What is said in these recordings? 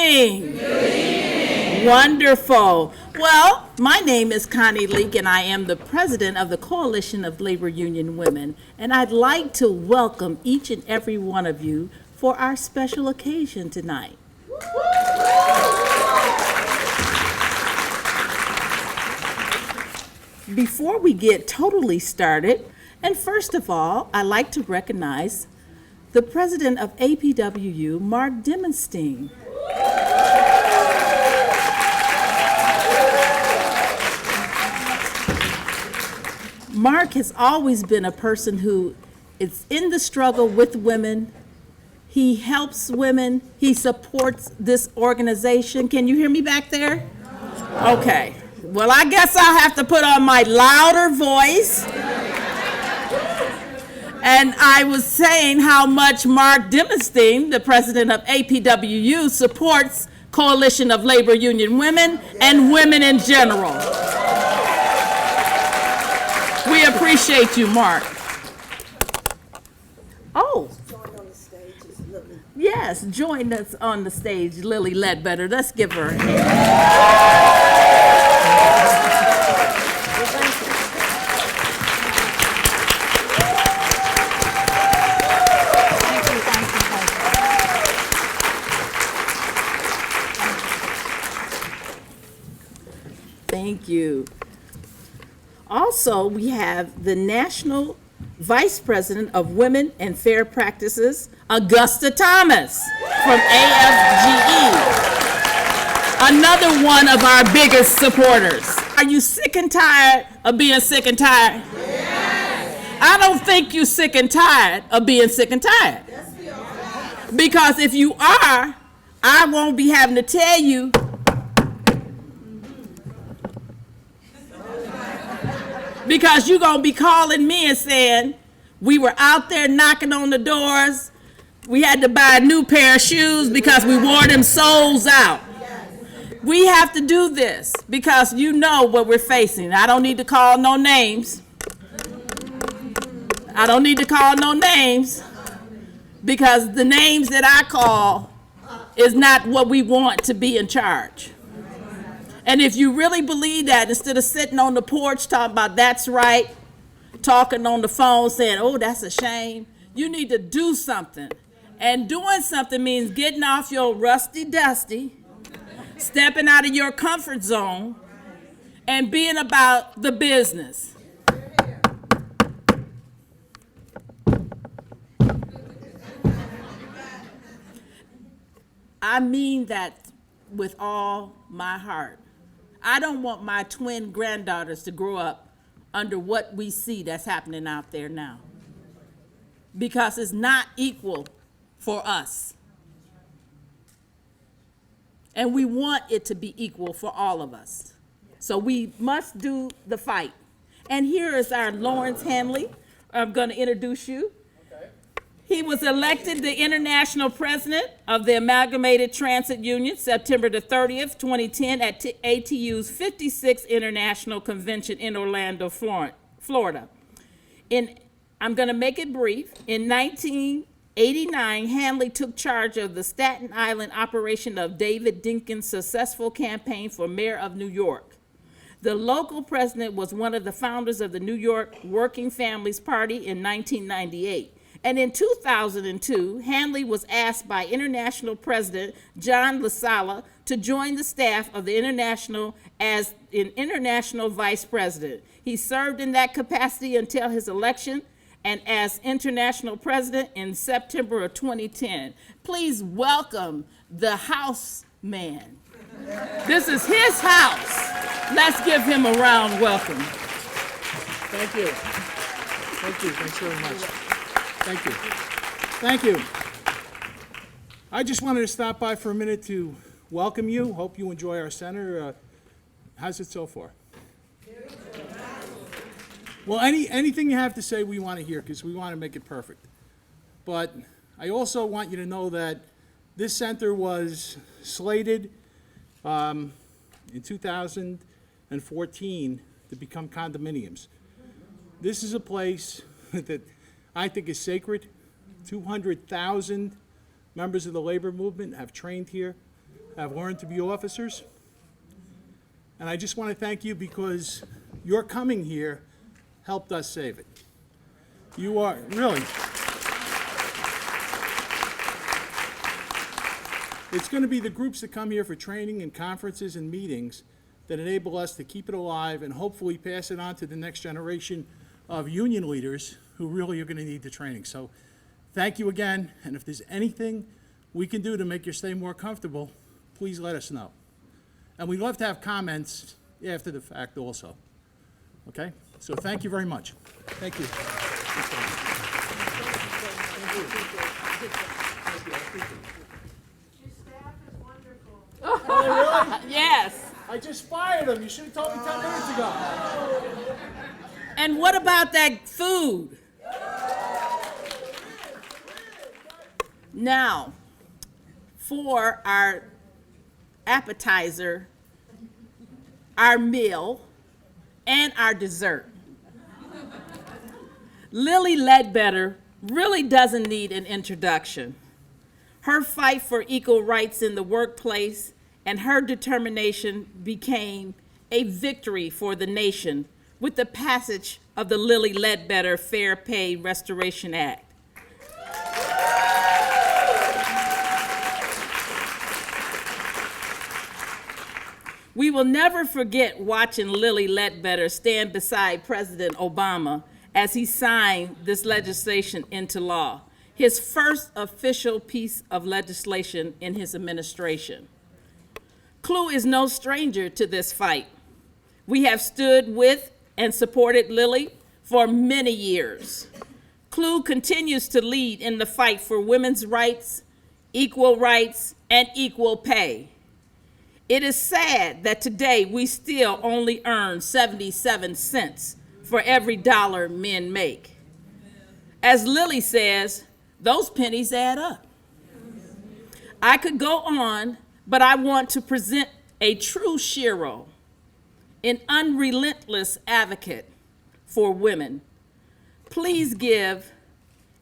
evening. Good evening. Wonderful. Well, my name is Connie Leak, and I am the president of the Coalition of Labor Union Women, and I'd like to welcome each and every one of you for our special occasion tonight. Before we get totally started, and first of all, I'd like to recognize the president of APWU, Mark Dimmenstein. Mark has always been a person who is in the struggle with women. He helps women. He supports this organization. Can you hear me back there? Okay. Well, I guess I'll have to put on my louder voice. And I was saying how much Mark Dimmenstein, the president of APWU, supports Coalition of Labor Union Women and women in general. We appreciate you, Mark. Oh. Yes, join us on the stage, Lily Ledbetter. Let's give her a hand. Thank you. Also, we have the National Vice President of Women and Fair Practices, Augusta Thomas from AFGE, another one of our biggest supporters. Are you sick and tired of being sick and tired? Yes. I don't think you're sick and tired of being sick and tired. Yes, we are. Because if you are, I won't be having to tell you because you're going to be calling me and saying, we were out there knocking on the doors. We had to buy a new pair of shoes because we wore them soles out. We have to do this because you know what we're facing. I don't need to call no names. I don't need to call no names because the names that I call is not what we want to be in charge. And if you really believe that, instead of sitting on the porch talking about that's right, talking on the phone saying, oh, that's a shame, you need to do something. And doing something means getting off your rusty dusty, stepping out of your comfort zone, and being about the business. I mean that with all my heart. I don't want my twin granddaughters to grow up under what we see that's happening out there now, because it's not equal for us. And we want it to be equal for all of us. So we must do the fight. And here is our Lawrence Hanley. I'm going to introduce you. He was elected the international president of the Amalgamated Transit Union September the 30th, 2010 at ATU's 56th International Convention in Orlando, Florida. I'm going to make it brief. In 1989, Hanley took charge of the Staten Island operation of David Dinkins' successful campaign for mayor of New York. The local president was one of the founders of the New York Working Families Party in 1998. And in 2002, Hanley was asked by International President John LaSala to join the staff of the International as an International Vice President. He served in that capacity until his election and as International President in September of 2010. Please welcome the house man. This is his house. Let's give him a round welcome. Thank you. Thank you. Thanks very much. Thank you. Thank you. I just wanted to stop by for a minute to welcome you. Hope you enjoy our center. How's it so far? Well, anything you have to say we want to hear because we want to make it perfect. But I also want you to know that this center was slated in 2014 to become condominiums. This is a place that I think is sacred. 200,000 members of the labor movement have trained here. have learned to be officers. And I just want to thank you because your coming here helped us save it. You are, really. It's going to be the groups that come here for training and conferences and meetings that enable us to keep it alive and hopefully pass it on to the next generation of union leaders who really are going to need the training. So thank you again, and if there's anything we can do to make your stay more comfortable, please let us know. And we'd love to have comments after the fact also. Okay? So thank you very much. Thank you. Yes. I just fired him. You should have told me 10 minutes ago. And what about that food? Now, for our appetizer, our meal, and our dessert. Lily Ledbetter really doesn't need an introduction. Her fight for equal rights in the workplace and her determination became a victory for the nation with the passage of the Lily Ledbetter Fair Pay Restoration Act. We will never forget watching Lily Ledbetter stand beside President Obama as he signed this legislation into law, his first official piece of legislation in his administration. CLUW is no stranger to this fight. We have stood with and supported Lily for many years. CLUW continues to lead in the fight for women's rights, and equal pay. It is sad that today we still only earn 77 cents for every dollar men make. As Lily says, those pennies add up. I could go on, but I want to present a true shero, an unrelentless advocate for women. Please give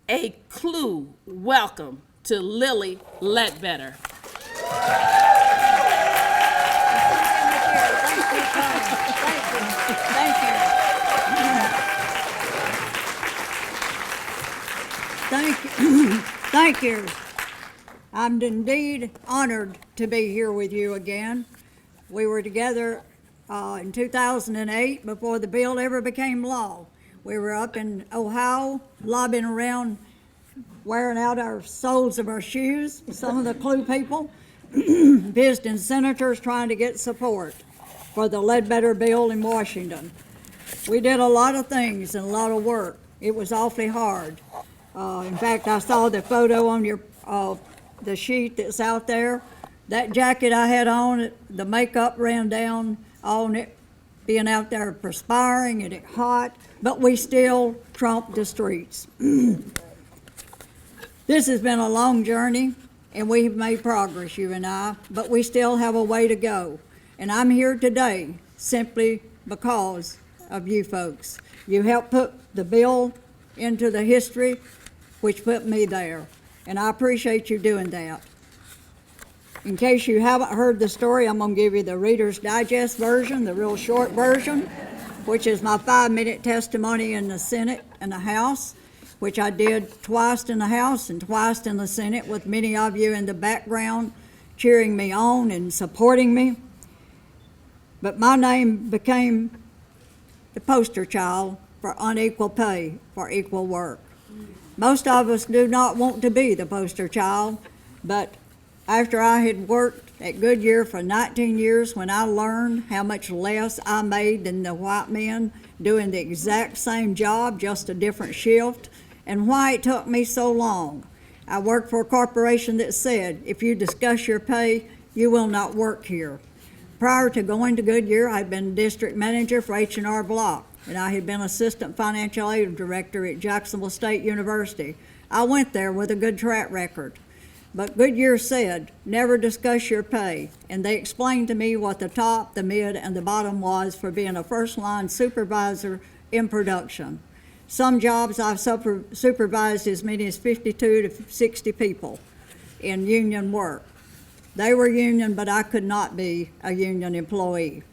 a CLUW welcome to Lily Ledbetter. Thank you. I'm indeed honored to be here with you again. We were together in 2008 before the bill ever became law. We were up in Ohio lobbying around, wearing out our soles of our shoes, some of the CLUW people, visiting senators trying to get support for the Ledbetter bill in Washington. We did a lot of things and a lot of work. It was awfully hard. In fact, I saw the photo on your the sheet that's out there. That jacket I had on, the makeup ran down on it, being out there perspiring and it hot, but we still tromped the streets. This has been a long journey, and we've made progress, you and I, but we still have a way to go. And I'm here today simply because of you folks. You helped put the bill into the history, which put me there. And I appreciate you doing that. In case you haven't heard the story, I'm going to give you the Reader's Digest version, the real short version, which is my 5-minute testimony in the Senate and the House, which I did twice in the House and twice in the Senate, with many of you in the background cheering me on and supporting me. But my name became the poster child for unequal pay for equal work. Most of us do not want to be the poster child, but after I had worked at Goodyear for 19 years, when I learned how much less I made than the white men doing the exact same job, just a different shift, and why it took me so long. I worked for a corporation that said, if you discuss your pay, you will not work here. Prior to going to Goodyear, I had been district manager for H&R Block, and I had been assistant financial aid director at Jacksonville State University. I went there with a good track record. But Goodyear said, never discuss your pay, and they explained to me what the top, the mid, and the bottom was for being a first-line supervisor in production. Some jobs I've supervised as many as 52 to 60 people in union work. They were union, but I could not be a union employee.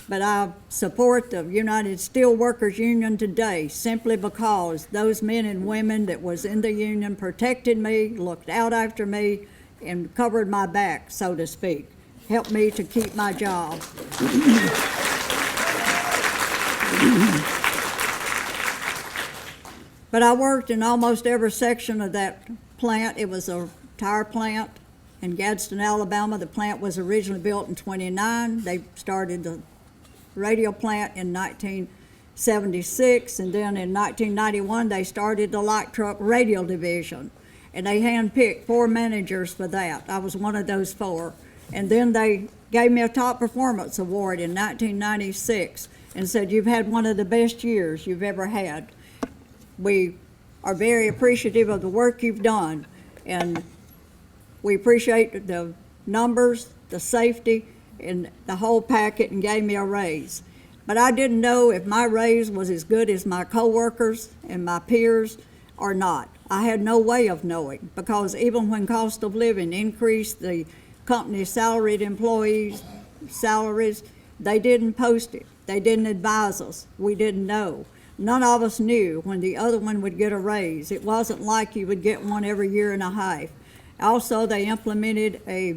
But I support the United Steelworkers Union today simply because those men and women that was in the union protected me, looked out after me, and covered my back, so to speak, helped me to keep my job. But I worked in almost every section of that plant. It was a tire plant in Gadsden, Alabama. The plant was originally built in '29. They started the radio plant in 1976, and then in 1991 they started the light truck radio division, and they handpicked 4 managers for that. I was one of those 4. And then they gave me a top performance award in 1996 and said, "You've had one of the best years you've ever had. We are very appreciative of the work you've done, and we appreciate the numbers, the safety, and the whole packet," and gave me a raise. But I didn't know if my raise was as good as my coworkers and my peers or not. I had no way of knowing, because even when cost of living increased the company's salaried employees' salaries, they didn't post it. They didn't advise us. We didn't know. None of us knew when the other one would get a raise. It wasn't like you would get one every year and a half. Also, they implemented a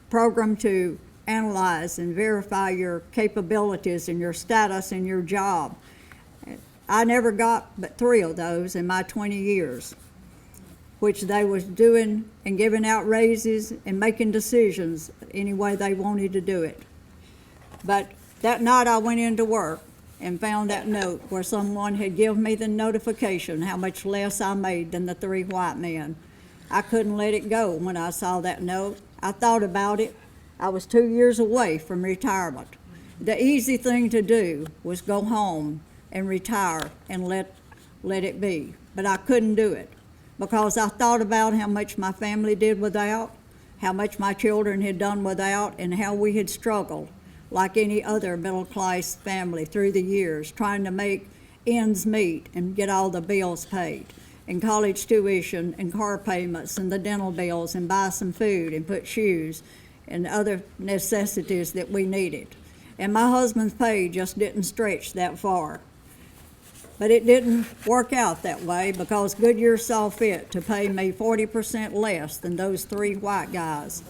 program to analyze and verify your capabilities and your status in your job. I never got but 3 of those in my 20 years, which they was doing and giving out raises and making decisions any way they wanted to do it. But that night I went into work and found that note where someone had given me the notification how much less I made than the 3 white men. I couldn't let it go when I saw that note. I thought about it. I was 2 years away from retirement. The easy thing to do was go home and retire and let it be. But I couldn't do it because I thought about how much my family did without, how much my children had done without, and how we had struggled like any other middle-class family through the years, trying to make ends meet and get all the bills paid, and college tuition and car payments and the dental bills, and buy some food and put shoes and other necessities that we needed. And my husband's pay just didn't stretch that far. But it didn't work out that way because Goodyear saw fit to pay me 40% less than those 3 white guys.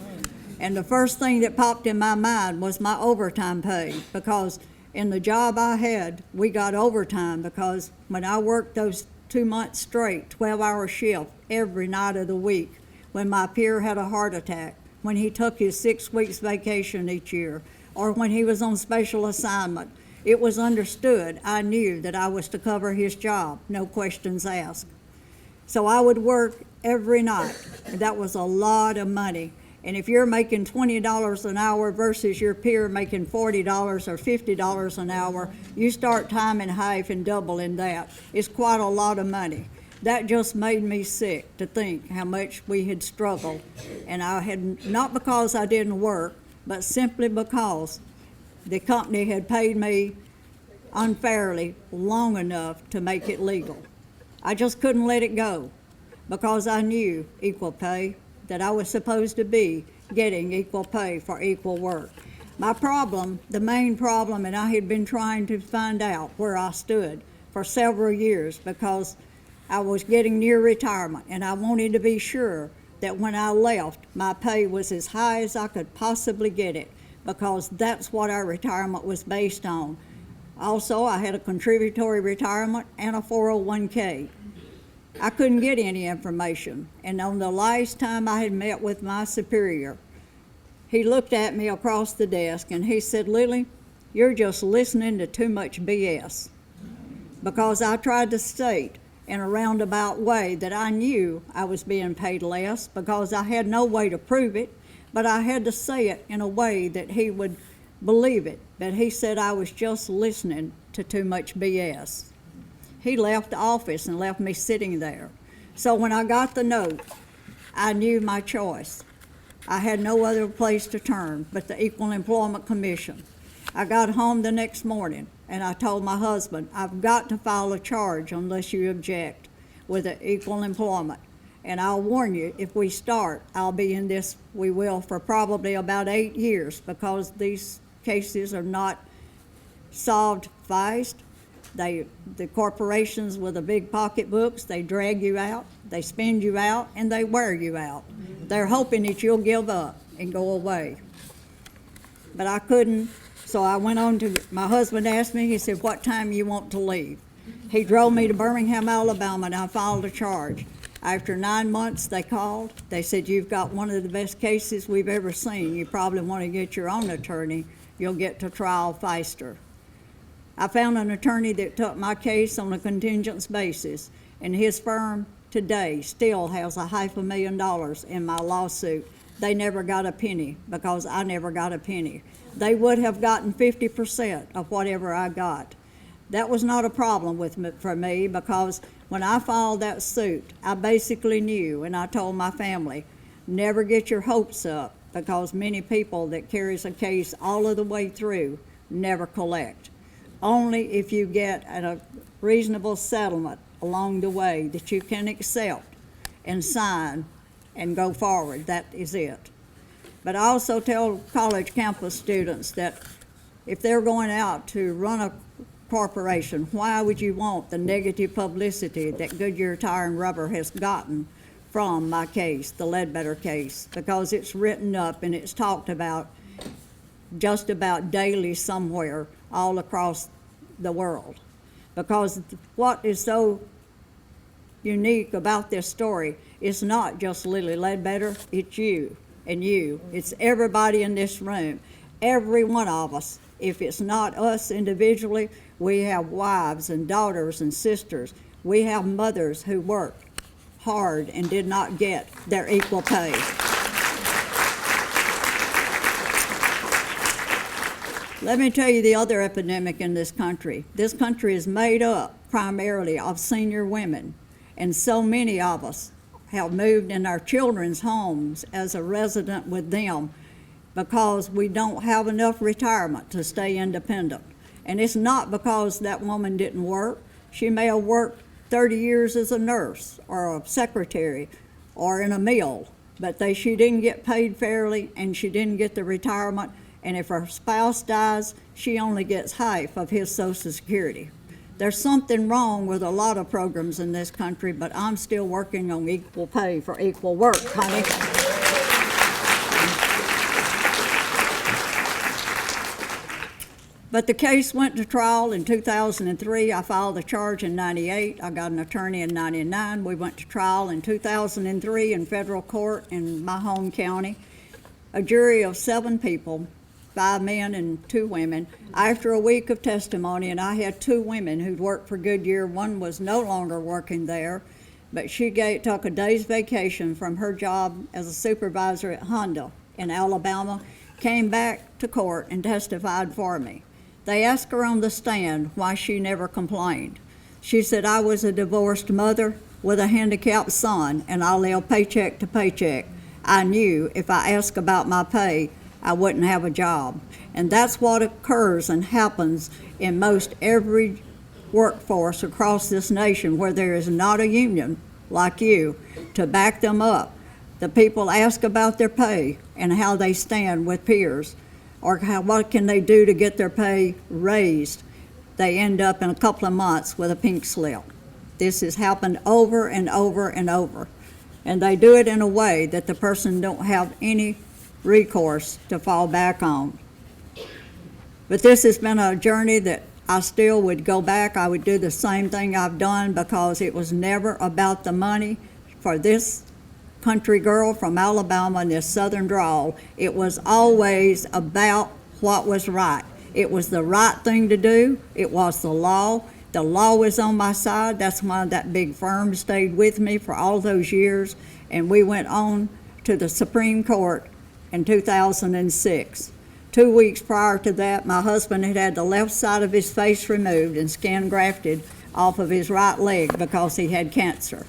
And the first thing that popped in my mind was my overtime pay, because in the job I had, we got overtime because when I worked those 2 months straight, 12-hour shift every night of the week, when my peer had a heart attack, when he took his 6 weeks vacation each year, or when he was on special assignment, it was understood. I knew that I was to cover his job, no questions asked. So I would work every night, and that was a lot of money. And if you're making $20 an hour versus your peer making $40 or $50 an hour, you start time and half and doubling that. It's quite a lot of money. That just made me sick to think how much we had struggled. And I had, not because I didn't work, but simply because the company had paid me unfairly long enough to make it legal. I just couldn't let it go because I knew equal pay, that I was supposed to be getting equal pay for equal work. My problem, the main problem, and I had been trying to find out where I stood for several years because I was getting near retirement, and I wanted to be sure that when I left, my pay was as high as I could possibly get it, because that's what our retirement was based on. Also, I had a contributory retirement and a 401k. I couldn't get any information, and on the last time I had met with my superior, he looked at me across the desk and he said, "Lily, you're just listening to too much BS," because I tried to state in a roundabout way that I knew I was being paid less because I had no way to prove it, but I had to say it in a way that he would believe it. But he said I was just listening to too much BS. He left the office and left me sitting there. So when I got the note, I knew my choice. I had no other place to turn but the Equal Employment Commission. I got home the next morning and I told my husband, "I've got to file a charge unless you object with the Equal Employment." And I'll warn you, if we start, I'll be in this, we will, for probably about 8 years, because these cases are not solved fast. The corporations with the big pocketbooks, they drag you out, they spend you out, and they wear you out. They're hoping that you'll give up and go away. But I couldn't, so I went on to, my husband asked me, he said, what time you want to leave? He drove me to Birmingham, Alabama, and I filed a charge. After 9 months, they called. They said, you've got one of the best cases we've ever seen. You probably want to get your own attorney. You'll get to trial faster. I found an attorney that took my case on a contingent basis, and his firm today still has $500,000 in my lawsuit. They never got a penny because I never got a penny. They would have gotten 50% of whatever I got. That was not a problem for me, because when I filed that suit, I basically knew, and I told my family, never get your hopes up, because many people that carries a case all of the way through never collect. Only if you get a reasonable settlement along the way that you can accept and sign and go forward, that is it. But I also tell college campus students that if they're going out to run a corporation, why would you want the negative publicity that Goodyear Tire and Rubber has gotten from my case, the Ledbetter case? Because it's written up and it's talked about just about daily somewhere all across the world. Because what is so unique about this story is not just Lily Ledbetter, it's you and you. It's everybody in this room, every one of us. If it's not us individually, we have wives and daughters and sisters. We have mothers who worked hard and did not get their equal pay. Let me tell you the other epidemic in this country. This country is made up primarily of senior women, and so many of us have moved in our children's homes as a resident with them because we don't have enough retirement to stay independent. And it's not because that woman didn't work. She may have worked 30 years as a nurse or a secretary or in a mill, but she didn't get paid fairly and she didn't get the retirement. And if her spouse dies, she only gets half of his Social Security. There's something wrong with a lot of programs in this country, but I'm still working on equal pay for equal work, honey. But the case went to trial in 2003. I filed a charge in 98. I got an attorney in 99. We went to trial in 2003 in federal court in my home county. A jury of 7 people, 5 men and 2 women. After a week of testimony, and I had 2 women who'd worked for Goodyear. One was no longer working there, but she took a day's vacation from her job as a supervisor at Honda in Alabama, came back to court and testified for me. They asked her on the stand why she never complained. She said, I was a divorced mother with a handicapped son, and I lived paycheck to paycheck. I knew if I asked about my pay, I wouldn't have a job. And that's what occurs and happens in most every workforce across this nation where there is not a union like you to back them up. The people ask about their pay and how they stand with peers, or what can they do to get their pay raised. They end up in a couple of months with a pink slip. This has happened over and over and over. And they do it in a way that the person don't have any recourse to fall back on. But this has been a journey that I still would go back. I would do the same thing I've done because it was never about the money. For this country girl from Alabama in this southern drawl, it was always about what was right. It was the right thing to do. It was the law. The law was on my side. That's why that big firm stayed with me for all those years. And we went on to the Supreme Court in 2006. 2 weeks prior to that, my husband had had the left side of his face removed and skin grafted off of his right leg because he had cancer.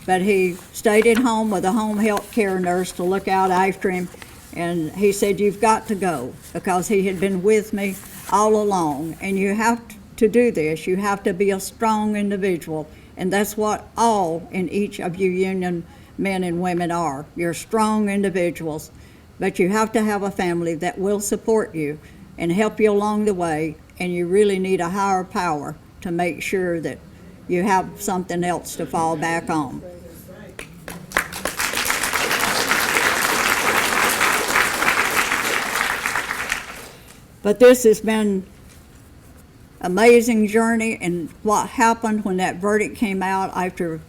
But he stayed at home with a home health care nurse to look out after him. And he said, you've got to go, because he had been with me all along. And you have to do this. You have to be a strong individual. And that's what all in each of you union men and women are. You're strong individuals, but you have to have a family that will support you and help you along the way, and you really need a higher power to make sure that you have something else to fall back on. But this has been amazing journey, and what happened when that verdict came out after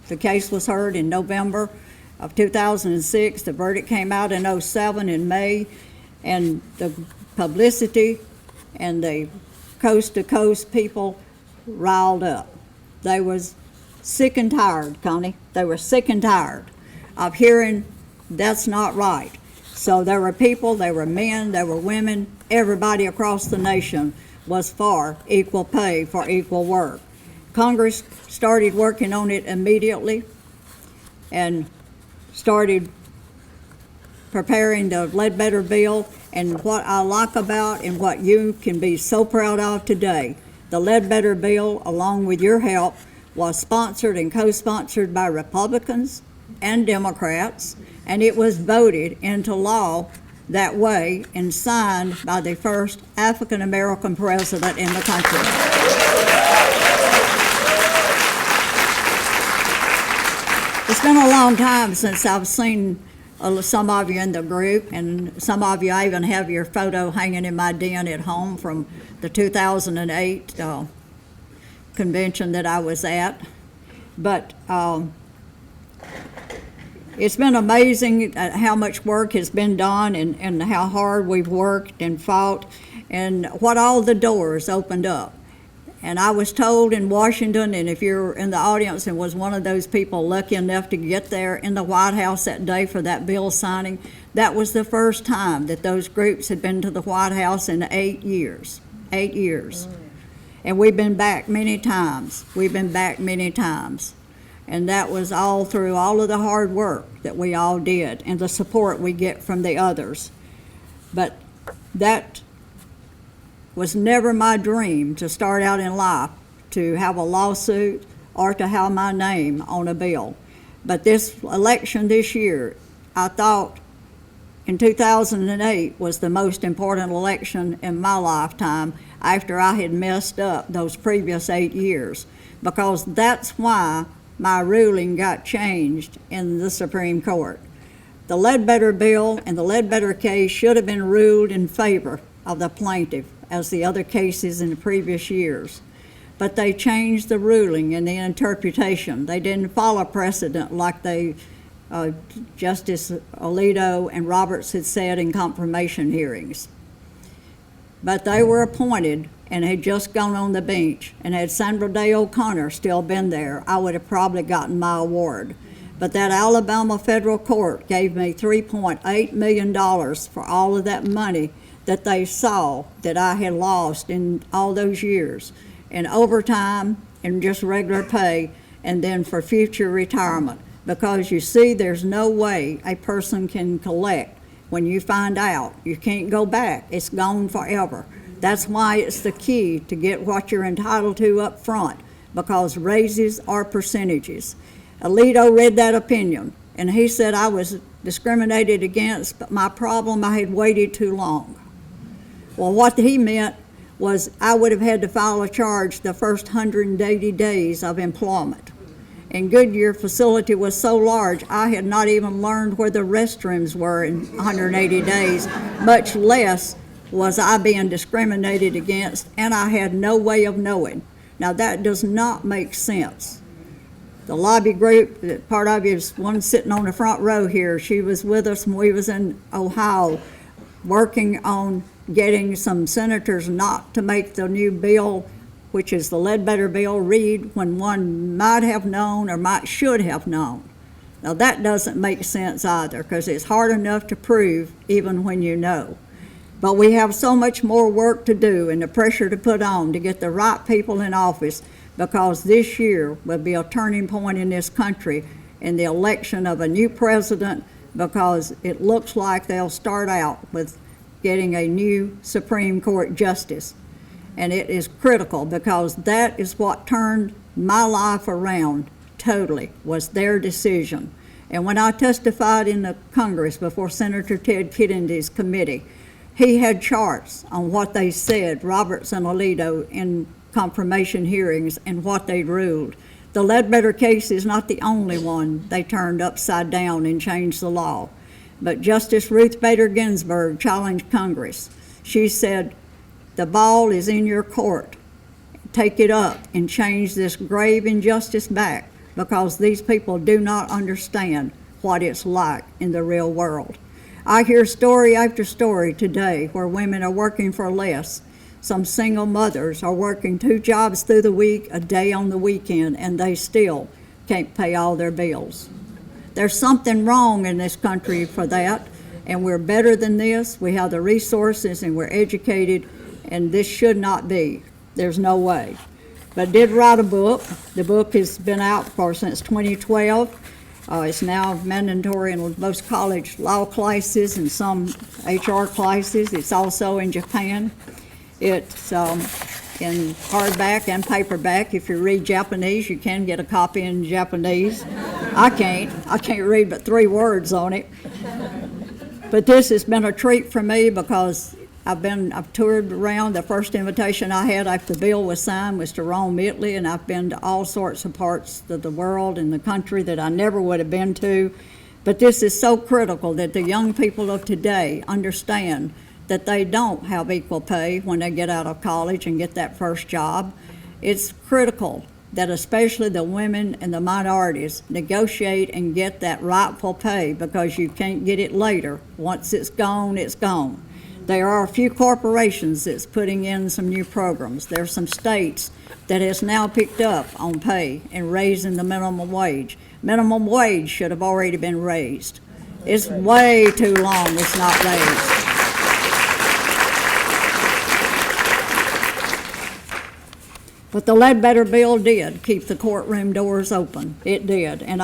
the case was heard in November of 2006, the verdict came out in 07 in May, and the publicity and the coast-to-coast people riled up. They was sick and tired, Connie. They were sick and tired of hearing that's not right. So there were people, there were men, there were women, everybody across the nation was for equal pay for equal work. Congress started working on it immediately and started preparing the Ledbetter bill. And what I like about and what you can be so proud of today, the Ledbetter bill, along with your help, was sponsored and co-sponsored by Republicans and Democrats, and it was voted into law that way and signed by the first African-American president in the country. It's been a long time since I've seen some of you in the group, and some of you, I even have your photo hanging in my den at home from the 2008 convention that I was at. But it's been amazing how much work has been done and how hard we've worked and fought and what all the doors opened up. And I was told in Washington, and if you're in the audience and was one of those people lucky enough to get there in the White House that day for that bill signing, that was the first time that those groups had been to the White House in 8 years. 8 years. And we've been back many times. We've been back many times. And that was all through all of the hard work that we all did and the support we get from the others. But that was never my dream to start out in life, to have a lawsuit or to have my name on a bill. But this election this year, I thought in 2008 was the most important election in my lifetime after I had messed up those previous 8 years, because that's why my ruling got changed in the Supreme Court. The Ledbetter bill and the Ledbetter case should have been ruled in favor of the plaintiff as the other cases in the previous years. But they changed the ruling and the interpretation. They didn't follow precedent like Justice Alito and Roberts had said in confirmation hearings. But they were appointed and had just gone on the bench, and had Sandra Day O'Connor still been there, I would have probably gotten my award. But that Alabama federal court gave me $3.8 million for all of that money that they saw that I had lost in all those years, in overtime and just regular pay, and then for future retirement. Because you see, there's no way a person can collect when you find out. You can't go back. It's gone forever. That's why it's the key to get what you're entitled to up front, because raises are percentages. Alito read that opinion, and he said I was discriminated against, but my problem, I had waited too long. Well, what he meant was I would have had to file a charge the first 180 days of employment. And Goodyear facility was so large, I had not even learned where the restrooms were in 180 days, much less was I being discriminated against, and I had no way of knowing. Now that does not make sense. The lobby group, part of you is one sitting on the front row here, she was with us when we was in Ohio working on getting some senators not to make the new bill, which is the Ledbetter bill, read when one might have known or should have known. Now that doesn't make sense either, because it's hard enough to prove even when you know. But we have so much more work to do and the pressure to put on to get the right people in office, because this year will be a turning point in this country in the election of a new president, because it looks like they'll start out with getting a new Supreme Court justice. And it is critical, because that is what turned my life around totally was their decision. And when I testified in the Congress before Senator Ted Kennedy's committee, he had charts on what they said, Roberts and Alito, in confirmation hearings and what they ruled. The Ledbetter case is not the only one they turned upside down and changed the law. But Justice Ruth Bader Ginsburg challenged Congress. She said, the ball is in your court. Take it up and change this grave injustice back, because these people do not understand what it's like in the real world. I hear story after story today where women are working for less. Some single mothers are working 2 jobs through the week, a day on the weekend, and they still can't pay all their bills. There's something wrong in this country for that, and we're better than this. We have the resources and we're educated, and this should not be. There's no way. But I did write a book. The book has been out since 2012. It's now mandatory in most college law classes and some HR classes. It's also in Japan. It's in hardback and paperback. If you read Japanese, you can get a copy in Japanese. I can't read but 3 words on it. But this has been a treat for me because I've toured around. The first invitation I had after the bill was signed was to Rome, Italy, and I've been to all sorts of parts of the world and the country that I never would have been to. But this is so critical that the young people of today understand that they don't have equal pay when they get out of college and get that first job. It's critical that especially the women and the minorities negotiate and get that rightful pay, because you can't get it later. Once it's gone, it's gone. There are a few corporations that's putting in some new programs. There are some states that has now picked up on pay and raising the minimum wage. Minimum wage should have already been raised. It's way too long it's not raised. But the Ledbetter bill did keep the courtroom doors open. It did. And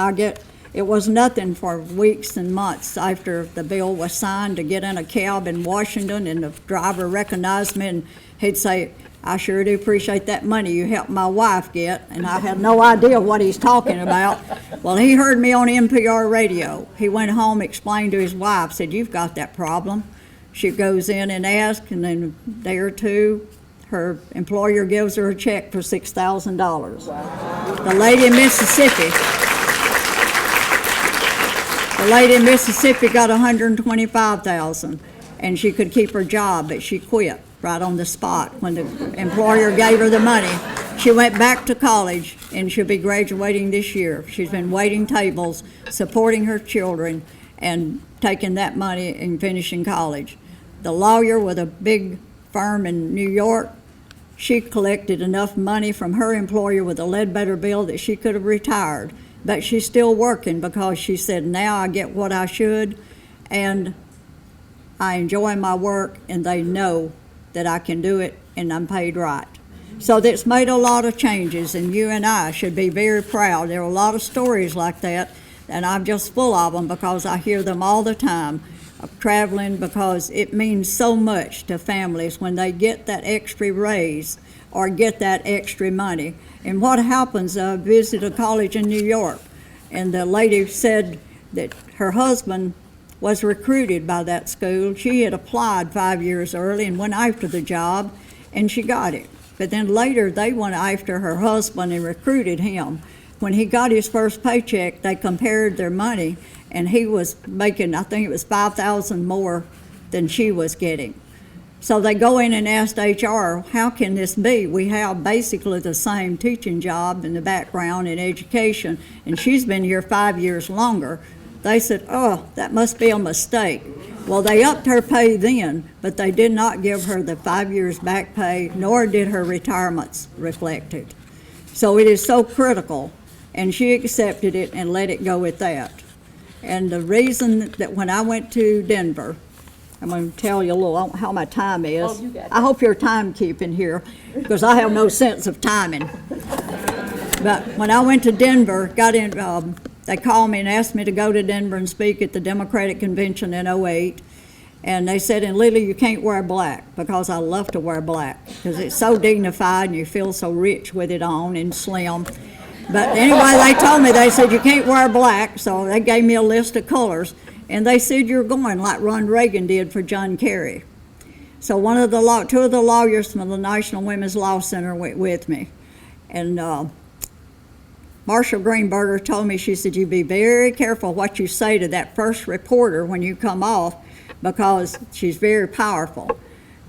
it was nothing for weeks and months after the bill was signed to get in a cab in Washington and the driver recognized me and he'd say, I sure do appreciate that money you helped my wife get. And I had no idea what he's talking about. Well, he heard me on NPR radio. He went home, explained to his wife, said, you've got that problem. She goes in and asks, and then a day or two, her employer gives her a check for $6,000. Wow. The lady in Mississippi got $125,000, and she could keep her job, but she quit right on the spot when the employer gave her the money. She went back to college, and she'll be graduating this year. She's been waiting tables, supporting her children, and taking that money and finishing college. The lawyer with a big firm in New York, she collected enough money from her employer with the Ledbetter bill that she could have retired. But she's still working because she said, now I get what I should, and I enjoy my work, and they know that I can do it, and I'm paid right. So that's made a lot of changes, and you and I should be very proud. There are a lot of stories like that, and I'm just full of them because I hear them all the time of traveling, because it means so much to families when they get that extra raise or get that extra money. And what happens, I visited a college in New York, and the lady said that her husband was recruited by that school. She had applied 5 years early and went after the job, and she got it. But then later they went after her husband and recruited him. When he got his first paycheck, they compared their money, and he was making, I think it was $5,000 more than she was getting. So they go in and ask HR, how can this be? We have basically the same teaching job in the background in education, and she's been here 5 years longer. They said, oh, that must be a mistake. Well, they upped her pay then, but they did not give her the 5 years back pay, nor did her retirements reflect it. So it is so critical, and she accepted it and let it go at that. And the reason that when I went to Denver, I'm going to tell you a little how my time is. Oh, you got it. I hope you're timekeeping here, because I have no sense of timing. But when I went to Denver, they called me and asked me to go to Denver and speak at the Democratic Convention in '08. And they said, and Lily, you can't wear black, because I love to wear black, because it's so dignified and you feel so rich with it on and slim. But anyway, they told me, they said, you can't wear black, so they gave me a list of colors. And they said, you're going like Ron Reagan did for John Kerry. So two of the lawyers from the National Women's Law Center went with me. And Marshall Greenberger told me, she said, you be very careful what you say to that first reporter when you come off, because she's very powerful.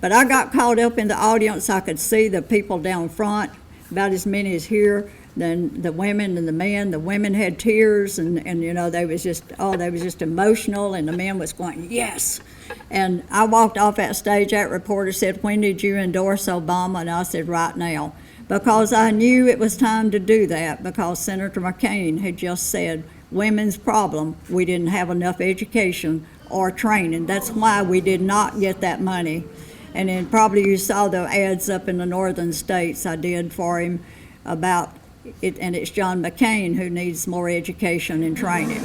But I got caught up in the audience. I could see the people down front, about as many as here, then the women and the men. The women had tears, and you know, they was just emotional, and the men was going, yes. And I walked off that stage, that reporter said, when did you endorse Obama? And I said, right now. Because I knew it was time to do that, because Senator McCain had just said, women's problem, we didn't have enough education or training. That's why we did not get that money. And then probably you saw the ads up in the northern states I did for him about it, and it's John McCain who needs more education and training.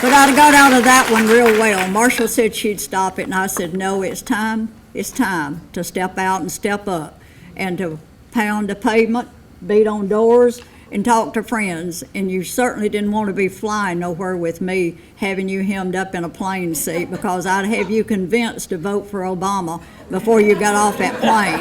But I got out of that one real well. Marshall said she'd stop it, and I said, no, it's time to step out and step up, and to pound the pavement, beat on doors, and talk to friends. And you certainly didn't want to be flying nowhere with me, having you hemmed up in a plane seat, because I'd have you convinced to vote for Obama before you got off that plane,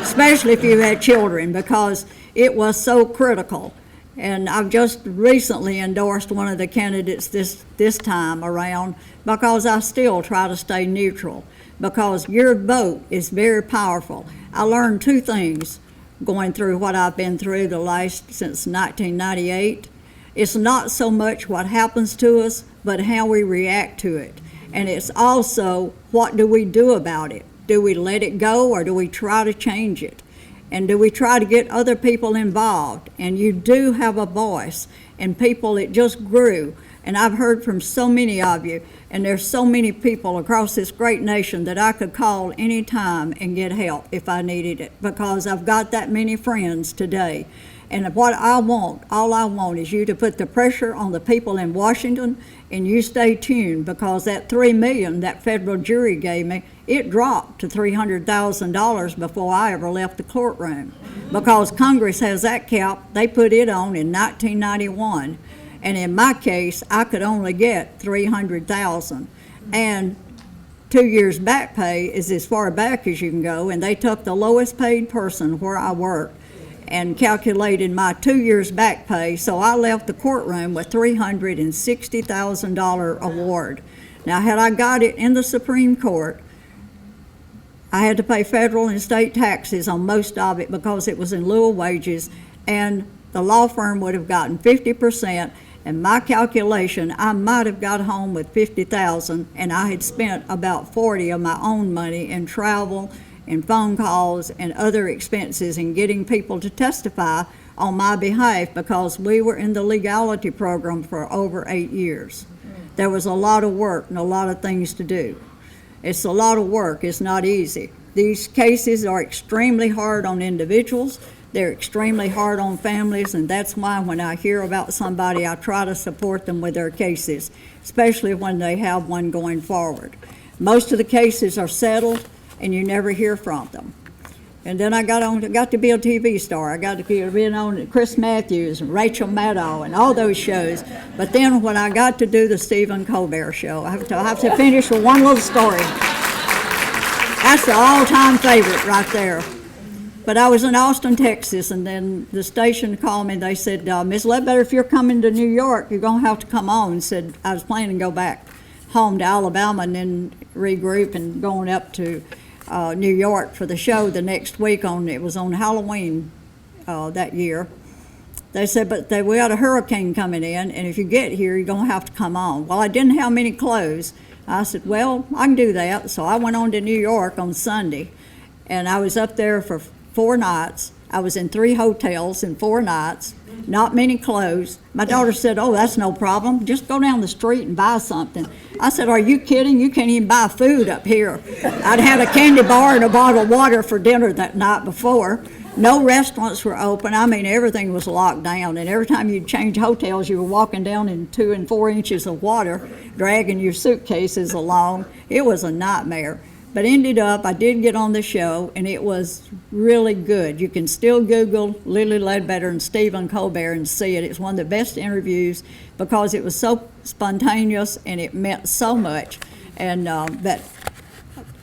especially if you had children, because it was so critical. And I've just recently endorsed one of the candidates this time around, because I still try to stay neutral, because your vote is very powerful. I learned two things going through what I've been through since 1998. It's not so much what happens to us, but how we react to it. And it's also, what do we do about it? Do we let it go, or do we try to change it? And do we try to get other people involved? And you do have a voice, and people, it just grew. And I've heard from so many of you, and there's so many people across this great nation that I could call any time and get help if I needed it, because I've got that many friends today. And what I want, all I want, is you to put the pressure on the people in Washington, and you stay tuned, because that $3 million that federal jury gave me, it dropped to $300,000 before I ever left the courtroom, because Congress has that cap. They put it on in 1991. And in my case, I could only get $300,000. And 2 years back pay is as far back as you can go, and they took the lowest paid person where I worked and calculated my 2 years back pay, so I left the courtroom with $360,000 award. Now, had I got it in the Supreme Court, I had to pay federal and state taxes on most of it, because it was in lieu of wages, and the law firm would have gotten 50%. And my calculation, I might have got home with $50,000, and I had spent about $40,000 of my own money in travel and phone calls and other expenses, and getting people to testify on my behalf, because we were in the legality program for over 8 years. There was a lot of work and a lot of things to do. It's a lot of work. It's not easy. These cases are extremely hard on individuals. They're extremely hard on families, and that's why when I hear about somebody, I try to support them with their cases, especially when they have one going forward. Most of the cases are settled, and you never hear from them. And then I got to be a TV star. I got to be on Chris Matthews and Rachel Maddow and all those shows. But then when I got to do the Stephen Colbert show, I have to finish with one little story. That's the all-time favorite right there. But I was in Austin, Texas, and then the station called me, and they said, Ms. Ledbetter, if you're coming to New York, you're going to have to come on. And said I was planning to go back home to Alabama and then regroup, and going up to New York for the show the next week. It was on Halloween that year. They said, but we got a hurricane coming in, and if you get here, you're going to have to come on. Well, I didn't have many clothes. I said, well, I can do that. So I went on to New York on Sunday, and I was up there for 4 nights. I was in 3 hotels in 4 nights, not many clothes. My daughter said, oh, that's no problem. Just go down the street and buy something. I said, are you kidding? You can't even buy food up here. I'd had a candy bar and a bottle of water for dinner that night before. No restaurants were open. I mean, everything was locked down. And every time you'd change hotels, you were walking down in 2 and 4 inches of water, dragging your suitcases along. It was a nightmare. But ended up, I did get on the show, and it was really good. You can still Google Lily Ledbetter and Stephen Colbert and see it. It's one of the best interviews because it was so spontaneous and it meant so much. And that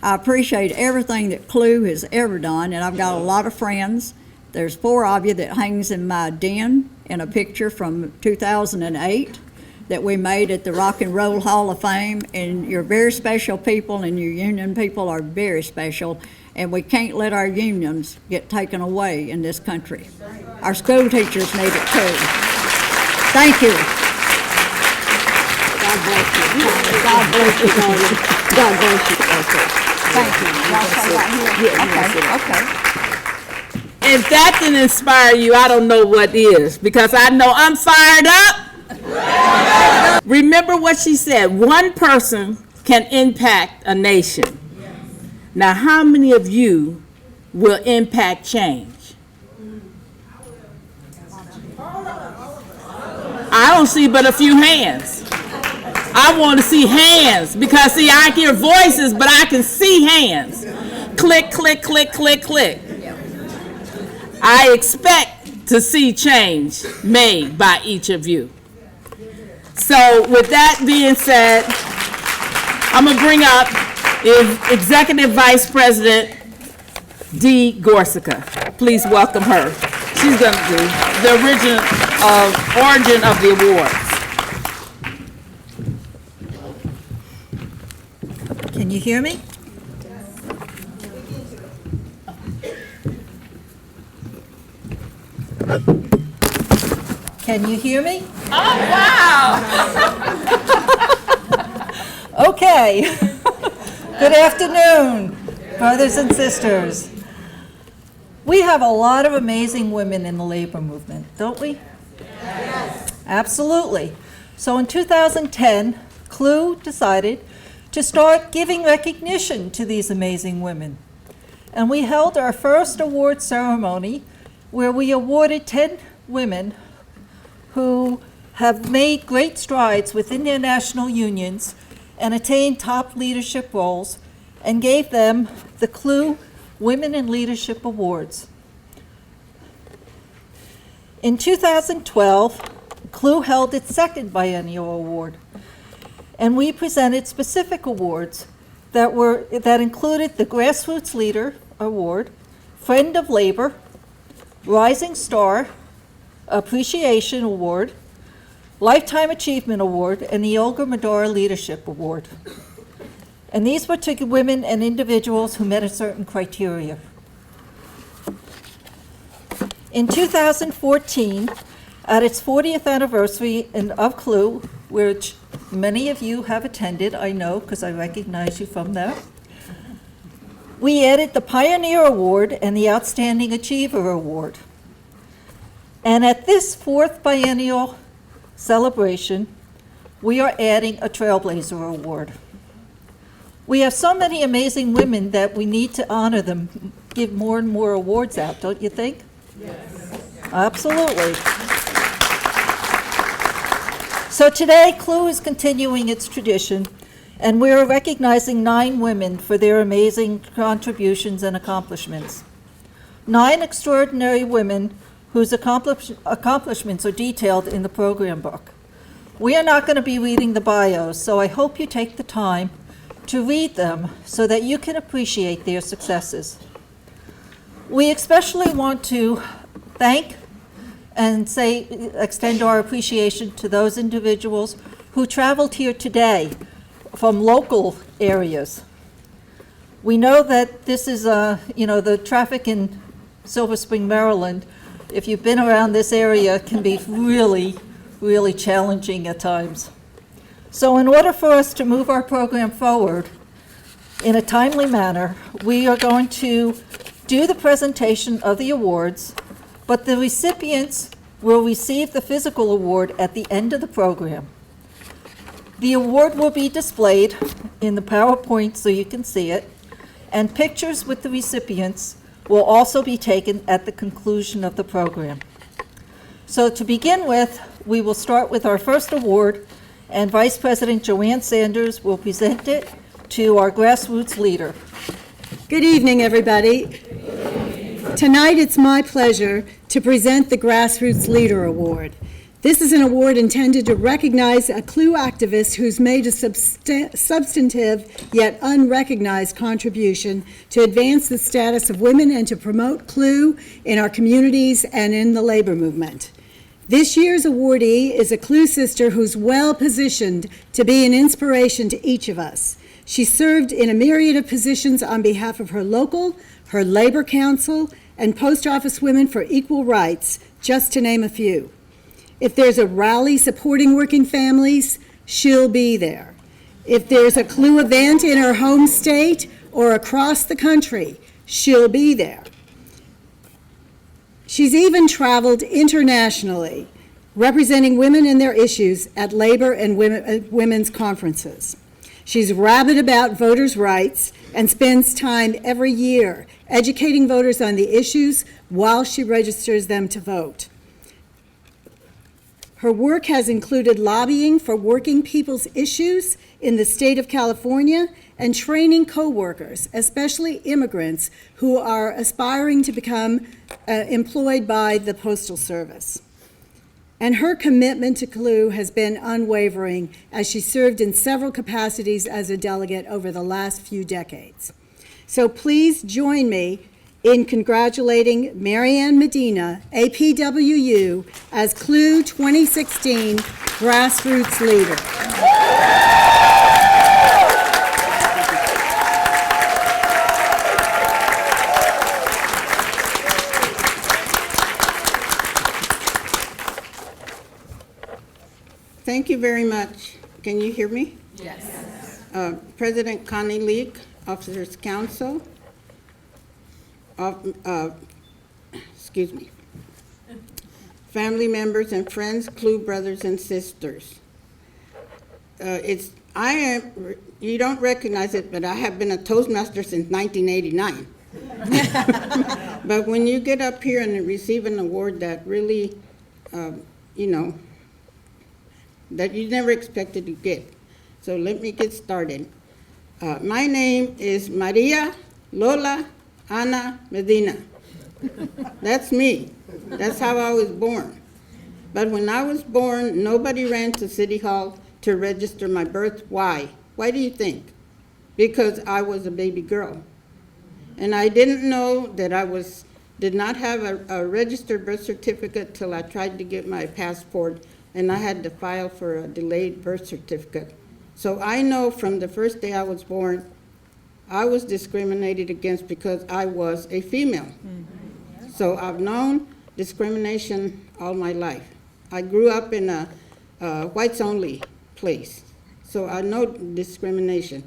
I appreciate everything that CLUW has ever done, and I've got a lot of friends. There's 4 of you that hangs in my den in a picture from 2008 that we made at the Rock and Roll Hall of Fame, and you're very special people, and your union people are very special, and we can't let our unions get taken away in this country. Our school teachers need it too. Thank you. God bless you. God bless you, darling. God bless you. Thank you. Y'all say that here? Okay. If that didn't inspire you, I don't know what is, because I know I'm fired up. Remember what she said, one person can impact a nation. Now, how many of you will impact change? I don't see but a few hands. I want to see hands because, see, I hear voices, but I can see hands. Click, click, click, click, click. I expect to see change made by each of you. So with that being said, I'm going to bring up Executive Vice President Dee Gorsica. Please welcome her. She's going to do the origin of the awards. Can you hear me? Can you hear me? Oh, wow! Okay. Good afternoon, brothers and sisters. We have a lot of amazing women in the labor movement, don't we? Yes. Absolutely. So in 2010, CLUW decided to start giving recognition to these amazing women. And we held our first award ceremony where we awarded 10 women who have made great strides within their national unions and attained top leadership roles, and gave them the CLUW Women in Leadership Awards. In 2012, CLUW held its second biennial award, and we presented specific awards that included the Grassroots Leader Award, Friend of Labor, Rising Star, Appreciation Award, Lifetime Achievement Award, and the Olga Medora Leadership Award. And these were to women and individuals who met a certain criteria. In 2014, at its 40th anniversary of CLUW, which many of you have attended, I know, because I recognize you from there, we added the Pioneer Award and the Outstanding Achiever Award. And at this 4th biennial celebration, we are adding a Trailblazer Award. We have so many amazing women that we need to honor them, give more and more awards out, don't you think? Yes. Absolutely. So today, CLUW is continuing its tradition, and we are recognizing 9 women for their amazing contributions and accomplishments. 9 extraordinary women whose accomplishments are detailed in the program book. We are not going to be reading the bios, so I hope you take the time to read them so that you can appreciate their successes. We especially want to thank and extend our appreciation to those individuals who traveled here today from local areas. We know that this is, the traffic in Silver Spring, Maryland, if you've been around this area, can be really, really challenging at times. So in order for us to move our program forward in a timely manner, we are going to do the presentation of the awards, but the recipients will receive the physical award at the end of the program. The award will be displayed in the PowerPoint so you can see it, and pictures with the recipients will also be taken at the conclusion of the program. So to begin with, we will start with our first award, and Vice President Joanne Sanders will present it to our grassroots leader. Good evening, everybody. Tonight, it's my pleasure to present the Grassroots Leader Award. This is an award intended to recognize a CLUW activist who's made a substantive yet unrecognized contribution to advance the status of women and to promote CLUW in our communities and in the labor movement. This year's awardee is a CLUW sister who's well-positioned to be an inspiration to each of us. She served in a myriad of positions on behalf of her local, her labor council, and Post Office Women for Equal Rights, just to name a few. If there's a rally supporting working families, she'll be there. If there's a CLUW event in her home state or across the country, she'll be there. She's even traveled internationally, representing women and their issues at labor and women's conferences. She's rabid about voters' rights and spends time every year educating voters on the issues while she registers them to vote. Her work has included lobbying for working people's issues in the state of California and training co-workers, especially immigrants who are aspiring to become employed by the Postal Service. And her commitment to CLUW has been unwavering as she served in several capacities as a delegate over the last few decades. So please join me in congratulating Marianne Medina, APWU, as CLUW 2016 Grassroots Leader. Thank you very much. Can you hear me? Yes. President Connie Leak, Officers Council, family members and friends, CLUW brothers and sisters. You don't recognize it, but I have been a Toastmaster since 1989. But when you get up here and receive an award that really, that you never expected to get. So let me get started. My name is Maria Lola Ana Medina. That's me. That's how I was born. But when I was born, nobody ran to City Hall to register my birth. Why? Why do you think? Because I was a baby girl. And I didn't know that did not have a registered birth certificate till I tried to get my passport, and I had to file for a delayed birth certificate. So I know from the first day I was born, I was discriminated against because I was a female. Mm-hmm. So I've known discrimination all my life. I grew up in a whites-only place, so I know discrimination.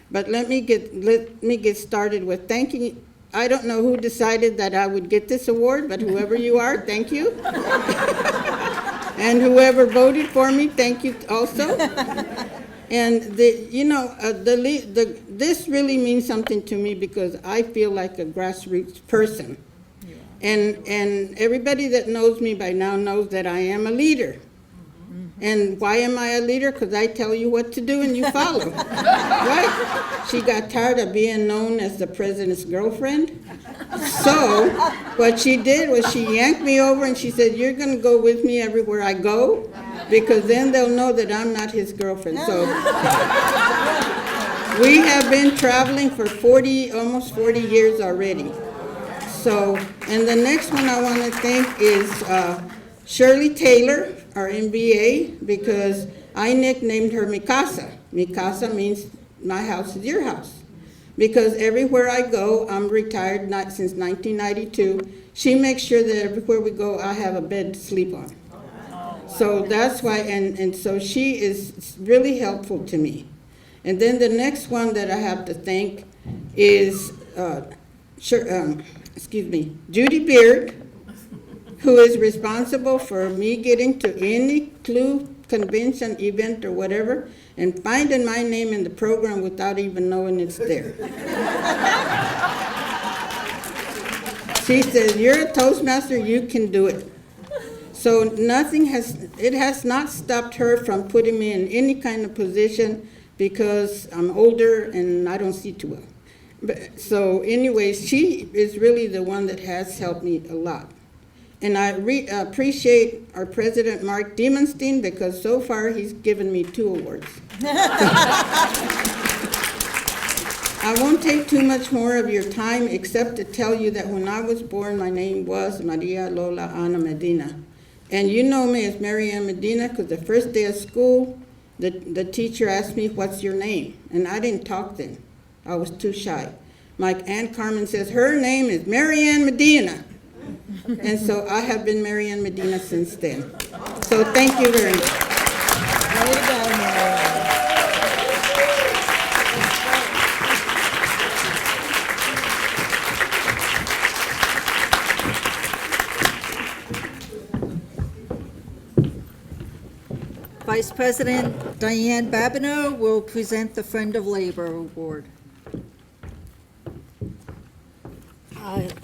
But let me get started with thanking. I don't know who decided that I would get this award, but whoever you are, thank you. And whoever voted for me, thank you also. And this really means something to me because I feel like a grassroots person. Yeah. And everybody that knows me by now knows that I am a leader. Mm-hmm. And why am I a leader? Because I tell you what to do and you follow. Right? She got tired of being known as the president's girlfriend. So what she did was she yanked me over and she said, "You're going to go with me everywhere I go, because then they'll know that I'm not his girlfriend." So we have been traveling for almost 40 years already. So, and the next one I want to thank is Shirley Taylor, our MBA, because I nicknamed her Mikasa. Mikasa means my house is your house. Because everywhere I go, I'm retired since 1992. She makes sure that everywhere we go, I have a bed to sleep on. So that's why, and so she is really helpful to me. And then the next one that I have to thank is, Judy Beard, who is responsible for me getting to any CLUW convention, event, or whatever, and finding my name in the program without even knowing it's there. She said, "You're a Toastmaster, you can do it." So it has not stopped her from putting me in any kind of position because I'm older and I don't see too well. So anyways, she is really the one that has helped me a lot. And I appreciate our President, Mark Diemenstein, because so far he's given me 2 awards. I won't take too much more of your time except to tell you that when I was born, my name was Maria Lola Ana Medina. And you know me as Mary Ann Medina because the first day of school, the teacher asked me, "What's your name?" And I didn't talk then. I was too shy. My Aunt Carmen says, "Her name is Mary Ann Medina." And so I have been Mary Ann Medina since then. So thank you very much. Way to go, Mary. Vice President Diane Babineau will present the Friend of Labor Award.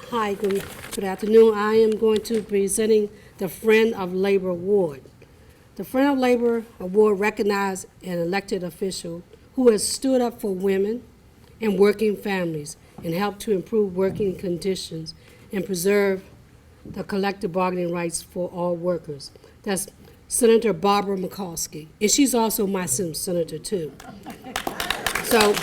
Hi, good afternoon. I am going to be presenting the Friend of Labor Award. The Friend of Labor Award recognizes an elected official who has stood up for women and working families and helped to improve working conditions and preserve the collective bargaining rights for all workers. That's Senator Barbara Mikulski, and she's also my senator too. So,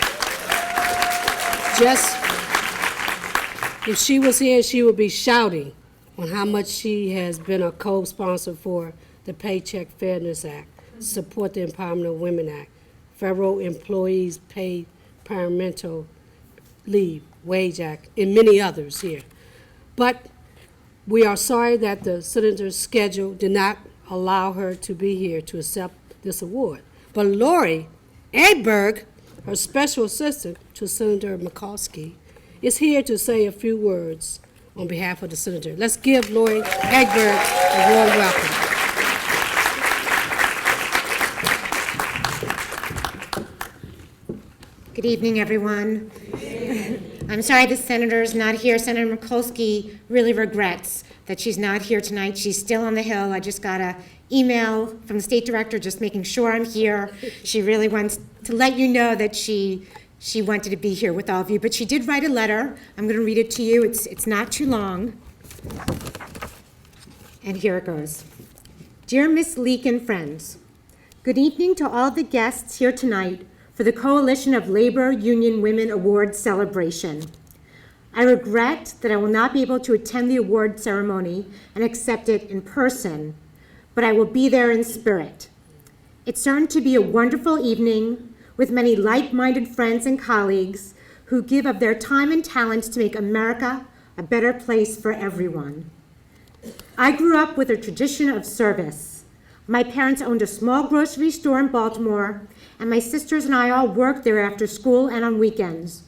if she was here, she would be shouting on how much she has been a co-sponsor for the Paycheck Fairness Act, Support the Empowerment of Women Act, Federal Employees Paid Parental Leave, Wage Act, and many others here. But we are sorry that the senator's schedule did not allow her to be here to accept this award. But Lori Edberg, her special assistant to Senator Mikulski, is here to say a few words on behalf of the senator. Let's give Lori Edberg a warm welcome. Good evening, everyone. I'm sorry the senator's not here. Senator Mikulski really regrets that she's not here tonight. She's still on the Hill. I just got an email from the state director just making sure I'm here. She really wants to let you know that she wanted to be here with all of you. But she did write a letter. I'm going to read it to you. It's not too long. And here it goes. Dear Miss Leek and friends, good evening to all the guests here tonight for the Coalition of Labor Union Women Award celebration. I regret that I will not be able to attend the award ceremony and accept it in person, but I will be there in spirit. It's certain to be a wonderful evening with many like-minded friends and colleagues who give of their time and talents to make America a better place for everyone. I grew up with a tradition of service. My parents owned a small grocery store in Baltimore, and my sisters and I all worked there after school and on weekends,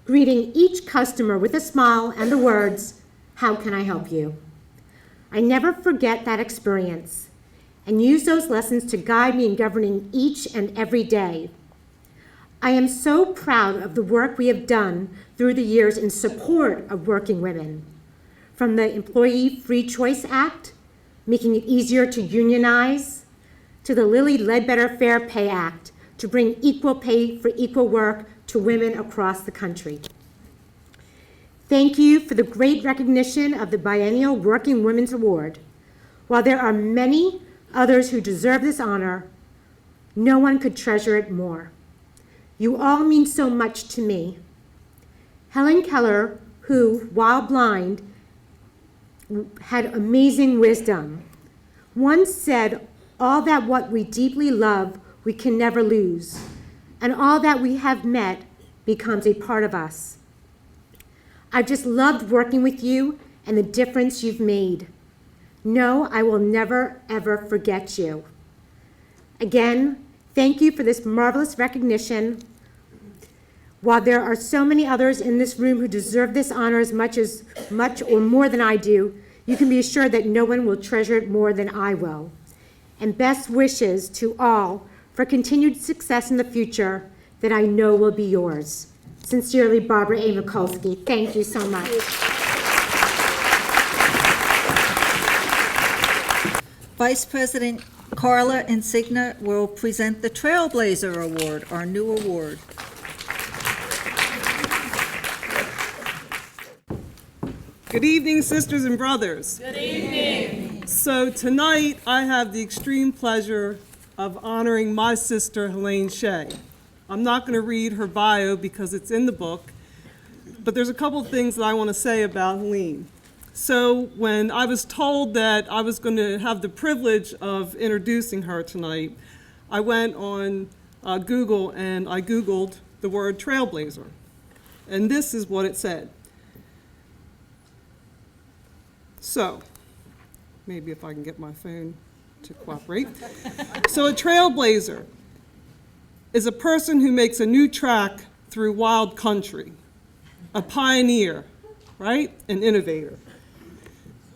greeting each customer with a smile and the words, "How can I help you?" I never forget that experience and use those lessons to guide me in governing each and every day. I am so proud of the work we have done through the years in support of working women, from the Employee Free Choice Act, making it easier to unionize, to the Ledbetter Fair Pay Act, to bring equal pay for equal work to women across the country. Thank you for the great recognition of the Biennial Working Women's Award. While there are many others who deserve this honor, no one could treasure it more. You all mean so much to me. Helen Keller, who, while blind, had amazing wisdom, once said, "All that what we deeply love, we can never lose, and all that we have met becomes a part of us." I've just loved working with you and the difference you've made. No, I will never, ever forget you. Again, thank you for this marvelous recognition. While there are so many others in this room who deserve this honor as much or more than I do, you can be assured that no one will treasure it more than I will. And best wishes to all for continued success in the future that I know will be yours. Sincerely, Barbara A. Mikulski. Thank you so much. Vice President Carla Insignia will present the Trailblazer Award, our new award. Good evening, sisters and brothers. Good evening. So tonight, I have the extreme pleasure of honoring my sister, Helene Shea. I'm not going to read her bio because it's in the book, but there's a couple things that I want to say about Helene. So when I was told that I was going to have the privilege of introducing her tonight, I went on Google and I Googled the word trailblazer. And this is what it said. So, maybe if I can get my phone to cooperate. So a trailblazer is a person who makes a new track through wild country, a pioneer, right? An innovator.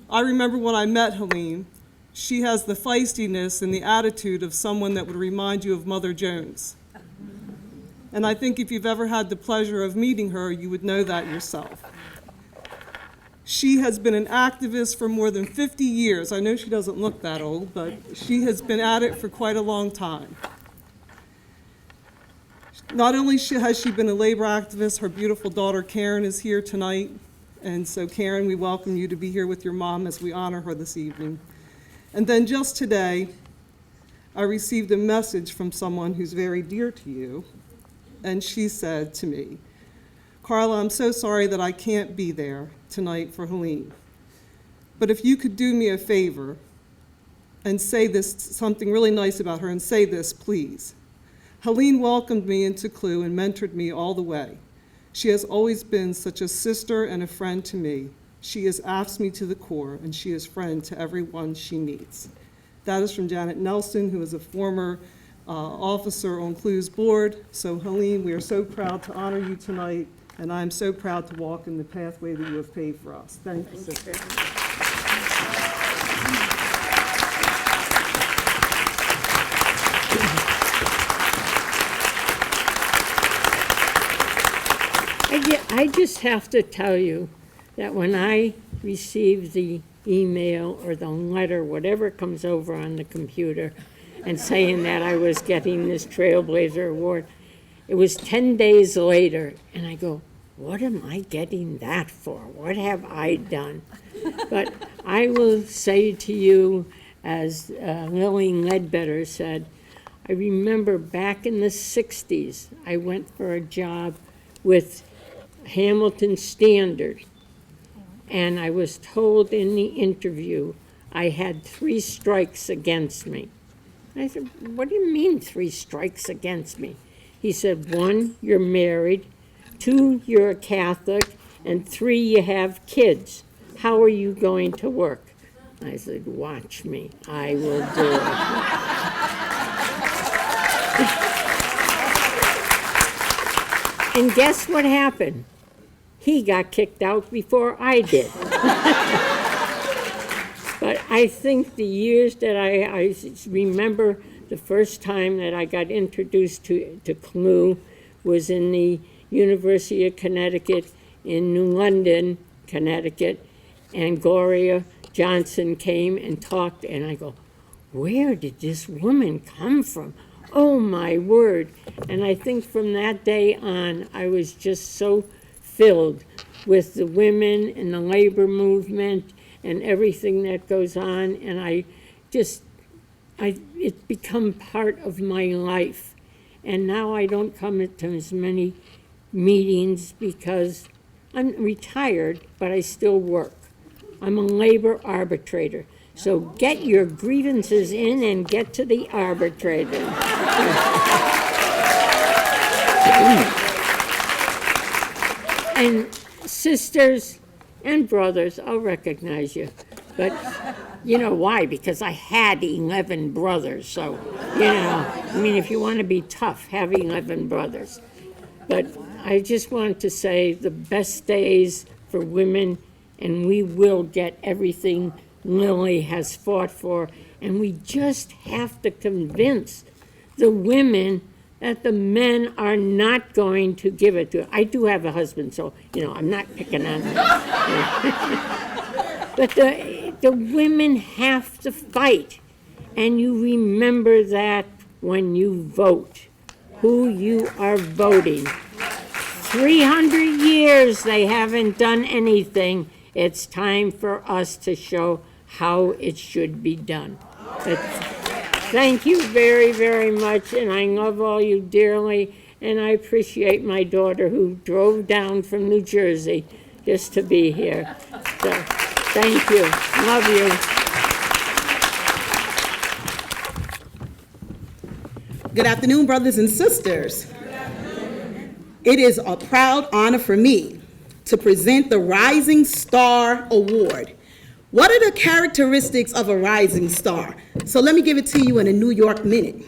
I remember when I met Helene, she has the feistiness and the attitude of someone that would remind you of Mother Jones. And I think if you've ever had the pleasure of meeting her, you would know that yourself. She has been an activist for more than 50 years. I know she doesn't look that old, but she has been at it for quite a long time. Not only has she been a labor activist, her beautiful daughter Karen is here tonight. And so Karen, we welcome you to be here with your mom as we honor her this evening. And then just today, I received a message from someone who's very dear to you. And she said to me, Carla, I'm so sorry that I can't be there tonight for Helene. But if you could do me a favor and say something really nice about her and say this, please. Helene welcomed me into CLUW and mentored me all the way. She has always been such a sister and a friend to me. She has asked me to the core, and she is friend to everyone she meets. That is from Janet Nelson, who is a former officer on CLUW's board. So Helene, we are so proud to honor you tonight. And I'm so proud to walk in the pathway that you have paved for us. Thank you, sister. I just have to tell you that when I receive the email or the letter, whatever comes over on the computer, and saying that I was getting this Trailblazer Award, it was 10 days later, and I go, what am I getting that for? What have I done? But I will say to you, as Lily Ledbetter said, I remember back in the 60s, I went for a job with Hamilton Standard, and I was told in the interview I had 3 strikes against me. I said, what do you mean 3 strikes against me? He said, 1, you're married, 2, you're a Catholic, and 3, you have kids. How are you going to work? I said, watch me, I will do it. And guess what happened? He got kicked out before I did. But I think the years that I remember the first time that I got introduced to CLUW was in the University of Connecticut in New London, Connecticut, and Gloria Johnson came and talked, and I go, where did this woman come from? Oh, my word. And I think from that day on, I was just so filled with the women and the labor movement and everything that goes on, and it's become part of my life. And now I don't come to as many meetings because I'm retired, but I still work. I'm a labor arbitrator. So get your grievances in and get to the arbitrator. And sisters and brothers, I'll recognize you. But you know why? Because I had 11 brothers. So, if you want to be tough, have 11 brothers. But I just wanted to say the best days for women, and we will get everything Lily has fought for. And we just have to convince the women that the men are not going to give it to her. I do have a husband, so, I'm not picking on him. But the women have to fight. And you remember that when you vote, who you are voting. 300 years they haven't done anything. It's time for us to show how it should be done. But thank you very, very much, and I love all you dearly, and I appreciate my daughter who drove down from New Jersey just to be here. So, thank you. Love you. Good afternoon, brothers and sisters. It is a proud honor for me to present the Rising Star Award. What are the characteristics of a rising star? So let me give it to you in a New York minute.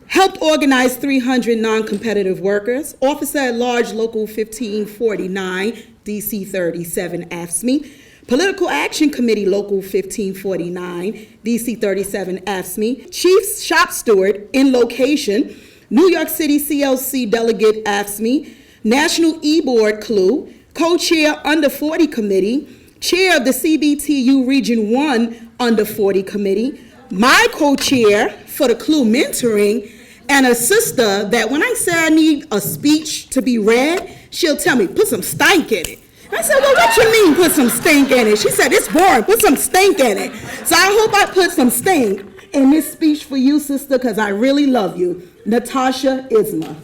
Helped organize 300 non-competitive workers, Officer at Large Local 1549, DC 37 AFSCME, Political Action Committee Local 1549, DC 37 AFSCME, Chief Shop Steward in location, New York City CLC Delegate AFSCME, National E-Board CLUW, Co-Chair Under 40 Committee, Chair of the CBTU Region 1 Under 40 Committee, my co-chair for the CLUW Mentoring, and a sister that when I say I need a speech to be read, she'll tell me, put some stank in it. I said, well, what you mean put some stink in it? She said, it's boring, put some stink in it. So I hope I put some stink in this speech for you, sister, because I really love you. Natasha Isma.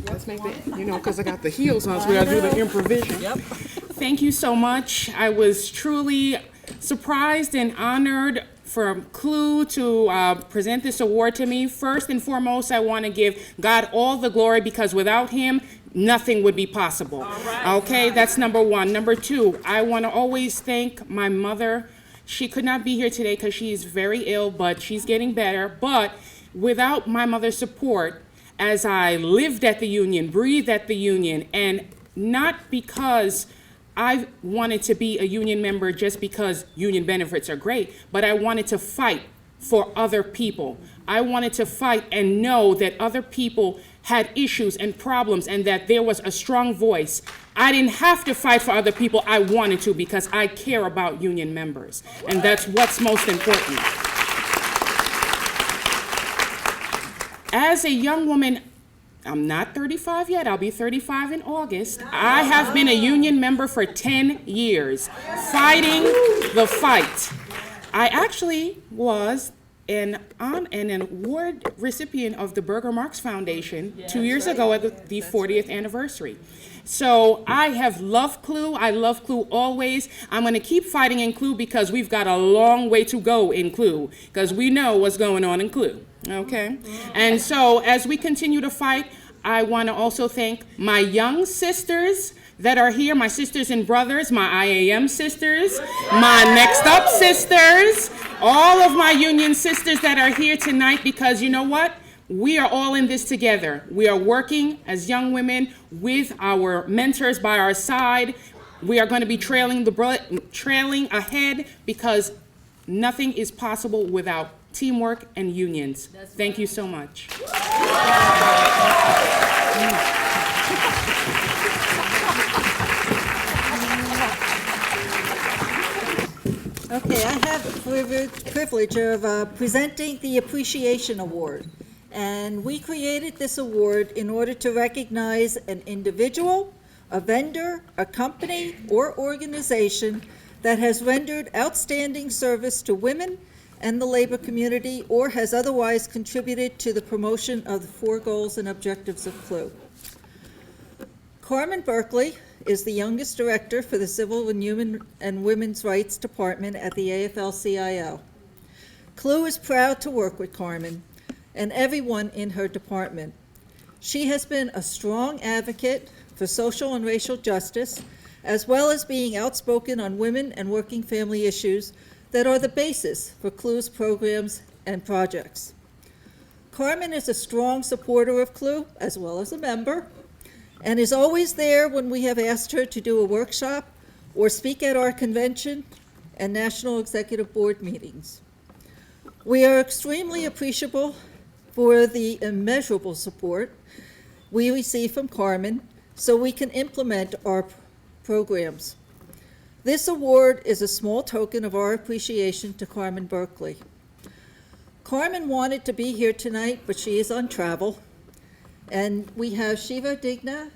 Let's make it, because I got the heels on, so we got to do the improvisation. Yep. Thank you so much. I was truly surprised and honored for CLUW to present this award to me. First and foremost, I want to give God all the glory because without him, nothing would be possible. Okay, that's number one. Number two, I want to always thank my mother. She could not be here today because she's very ill, but she's getting better. But without my mother's support, as I lived at the union, breathed at the union, and not because I wanted to be a union member just because union benefits are great, but I wanted to fight for other people. I wanted to fight and know that other people had issues and problems and that there was a strong voice. I didn't have to fight for other people. I wanted to because I care about union members, and that's what's most important. As a young woman, I'm not 35 yet, I'll be 35 in August. I have been a union member for 10 years, fighting the fight. I actually was an award recipient of the Burger Marx Foundation 2 years ago at the 40th anniversary. So I have loved CLUW. I love CLUW always. I'm going to keep fighting in CLUW because we've got a long way to go in CLUW because we know what's going on in CLUW. Okay? And so as we continue to fight, I want to also thank my young sisters that are here, my sisters and brothers, my IAM sisters, my Next Up sisters, all of my union sisters that are here tonight because you know what? We are all in this together. We are working as young women with our mentors by our side. We are going to be trailing ahead because nothing is possible without teamwork and unions. Thank you so much. Okay, I have the privilege of presenting the Appreciation Award. And we created this award in order to recognize an individual, a vendor, a company, or organization that has rendered outstanding service to women and the labor community or has otherwise contributed to the promotion of the 4 goals and objectives of CLUW. Carmen Berkeley is the youngest director for the Civil and Human and Women's Rights Department at the AFL-CIO. CLUW is proud to work with Carmen and everyone in her department. She has been a strong advocate for social and racial justice, as well as being outspoken on women and working family issues that are the basis for CLUW's programs and projects. Carmen is a strong supporter of CLUW, as well as a member, and is always there when we have asked her to do a workshop or speak at our convention and National Executive Board meetings. We are extremely appreciative for the immeasurable support we receive from Carmen so we can implement our programs. This award is a small token of our appreciation to Carmen Berkeley. Carmen wanted to be here tonight, but she is on travel. And we have Shiva Dene,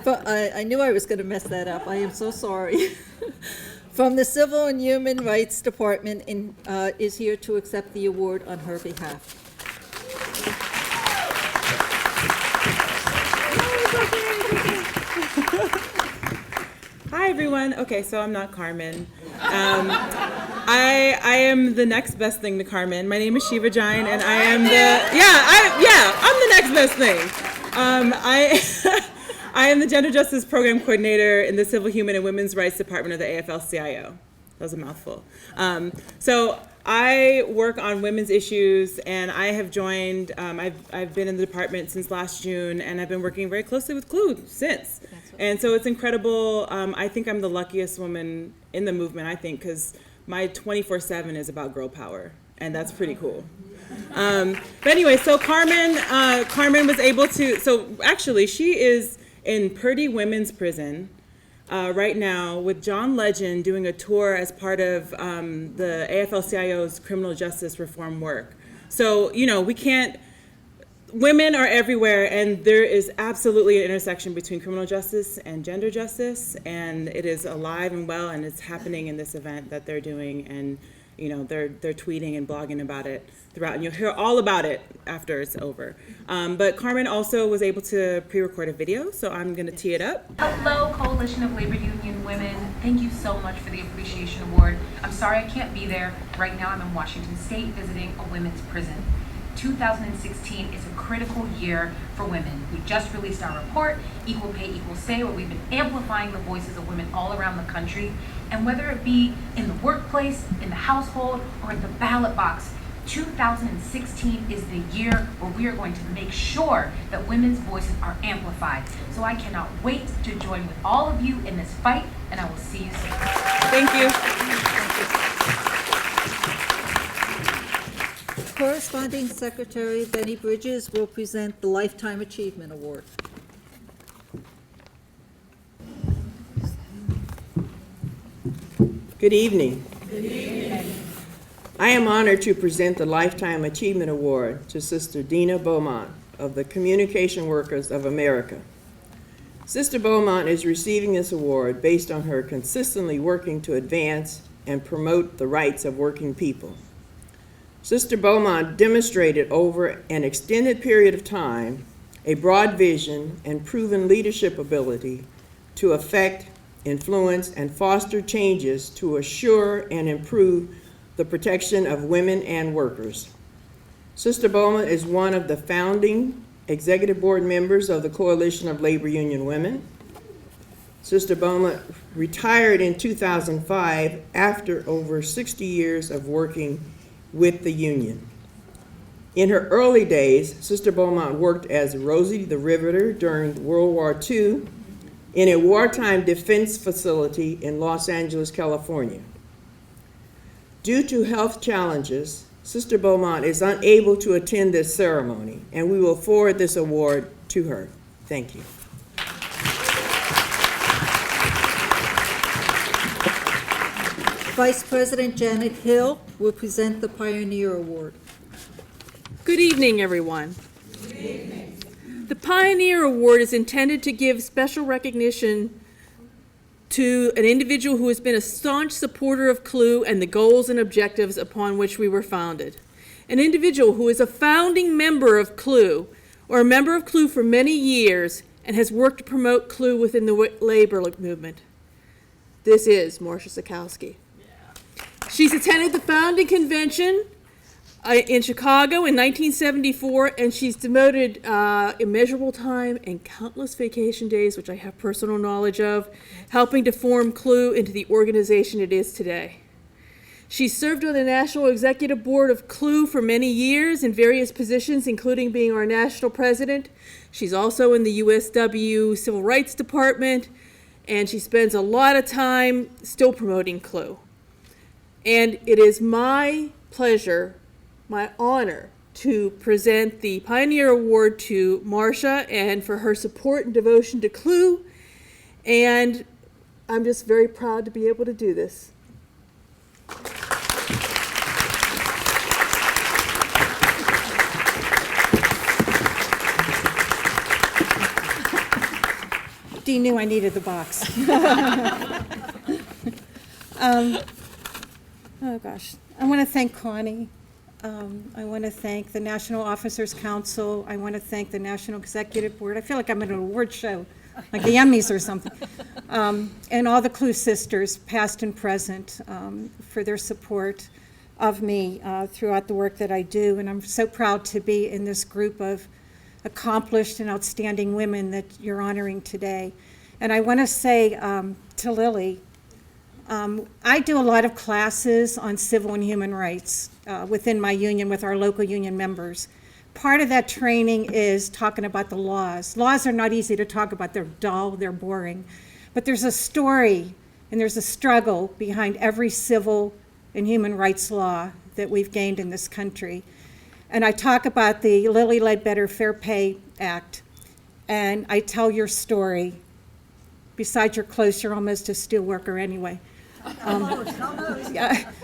but I knew I was going to mess that up. I am so sorry. From the Civil and Human Rights Department is here to accept the award on her behalf. Hi, everyone. Okay, so I'm not Carmen. I am the next best thing to Carmen. My name is Shiva Jain, and I am I'm the next best thing. I am the Gender Justice Program Coordinator in the Civil, Human, and Women's Rights Department of the AFL-CIO. That was a mouthful. So I work on women's issues, and I have joined, I've been in the department since last June, and I've been working very closely with CLUW since. And so it's incredible. I think I'm the luckiest woman in the movement, I think, because my 24/7 is about girl power, and that's pretty cool. But anyway, so Carmen was able to, so actually she is in Purdy Women's Prison right now with John Legend doing a tour as part of the AFL-CIO's criminal justice reform work. So, you know, women are everywhere, and there is absolutely an intersection between criminal justice and gender justice, and it is alive and well, and it's happening in this event that they're doing, and you know, they're tweeting and blogging about it throughout, and you'll hear all about it after it's over. But Carmen also was able to pre-record a video, so I'm going to tee it up. Hello, Coalition of Labor Union Women. Thank you so much for the Appreciation Award. I'm sorry I can't be there. Right now I'm in Washington State visiting a women's prison. 2016 is a critical year for women. We just released our report, Equal Pay, Equal Say, where we've been amplifying the voices of women all around the country. And whether it be in the workplace, in the household, or in the ballot box, 2016 is the year where we are going to make sure that women's voices are amplified. So I cannot wait to join with all of you in this fight, and I will see you soon. Thank you. Corresponding Secretary Benny Bridges will present the Lifetime Achievement Award. Good evening. Good evening. I am honored to present the Lifetime Achievement Award to Sister Dina Beaumont of the Communication Workers of America. Sister Beaumont is receiving this award based on her consistently working to advance and promote the rights of working people. Sister Beaumont demonstrated over an extended period of time a broad vision and proven leadership ability to affect, influence, and foster changes to assure and improve the protection of women and workers. Sister Beaumont is one of the founding executive board members of the Coalition of Labor Union Women. Sister Beaumont retired in 2005 after over 60 years of working with the union. In her early days, Sister Beaumont worked as Rosie the Riveter during World War II in a wartime defense facility in Los Angeles, California. Due to health challenges, Sister Beaumont is unable to attend this ceremony, and we will forward this award to her. Thank you. Vice President Janet Hill will present the Pioneer Award. Good evening, everyone. Good evening. The Pioneer Award is intended to give special recognition to an individual who has been a staunch supporter of CLUW and the goals and objectives upon which we were founded. An individual who is a founding member of CLUW or a member of CLUW for many years and has worked to promote CLUW within the labor movement. This is Marcia Sikowski. She's attended the founding convention in Chicago in 1974, and she's devoted immeasurable time and countless vacation days, which I have personal knowledge of, helping to form CLUW into the organization it is today. She served on the National Executive Board of CLUW for many years in various positions, including being our national president. She's also in the USW Civil Rights Department, and she spends a lot of time still promoting CLUW. And it is my pleasure, my honor, to present the Pioneer Award to Marcia and for her support and devotion to CLUW. And I'm just very proud to be able to do this. Dee knew I needed the box. Oh gosh, I want to thank Connie. I want to thank the National Officers Council. I want to thank the National Executive Board. I feel like I'm at an award show, like the Emmys or something. And all the CLUW sisters, past and present, for their support of me throughout the work that I do. And I'm so proud to be in this group of accomplished and outstanding women that you're honoring today. And I want to say to Lily, I do a lot of classes on civil and human rights within my union with our local union members. Part of that training is talking about the laws. Laws are not easy to talk about. They're dull, they're boring. But there's a story and there's a struggle behind every civil and human rights law that we've gained in this country. And I talk about the Lilly Ledbetter Fair Pay Act, and I tell your story. Besides, you're close, you're almost a steelworker anyway.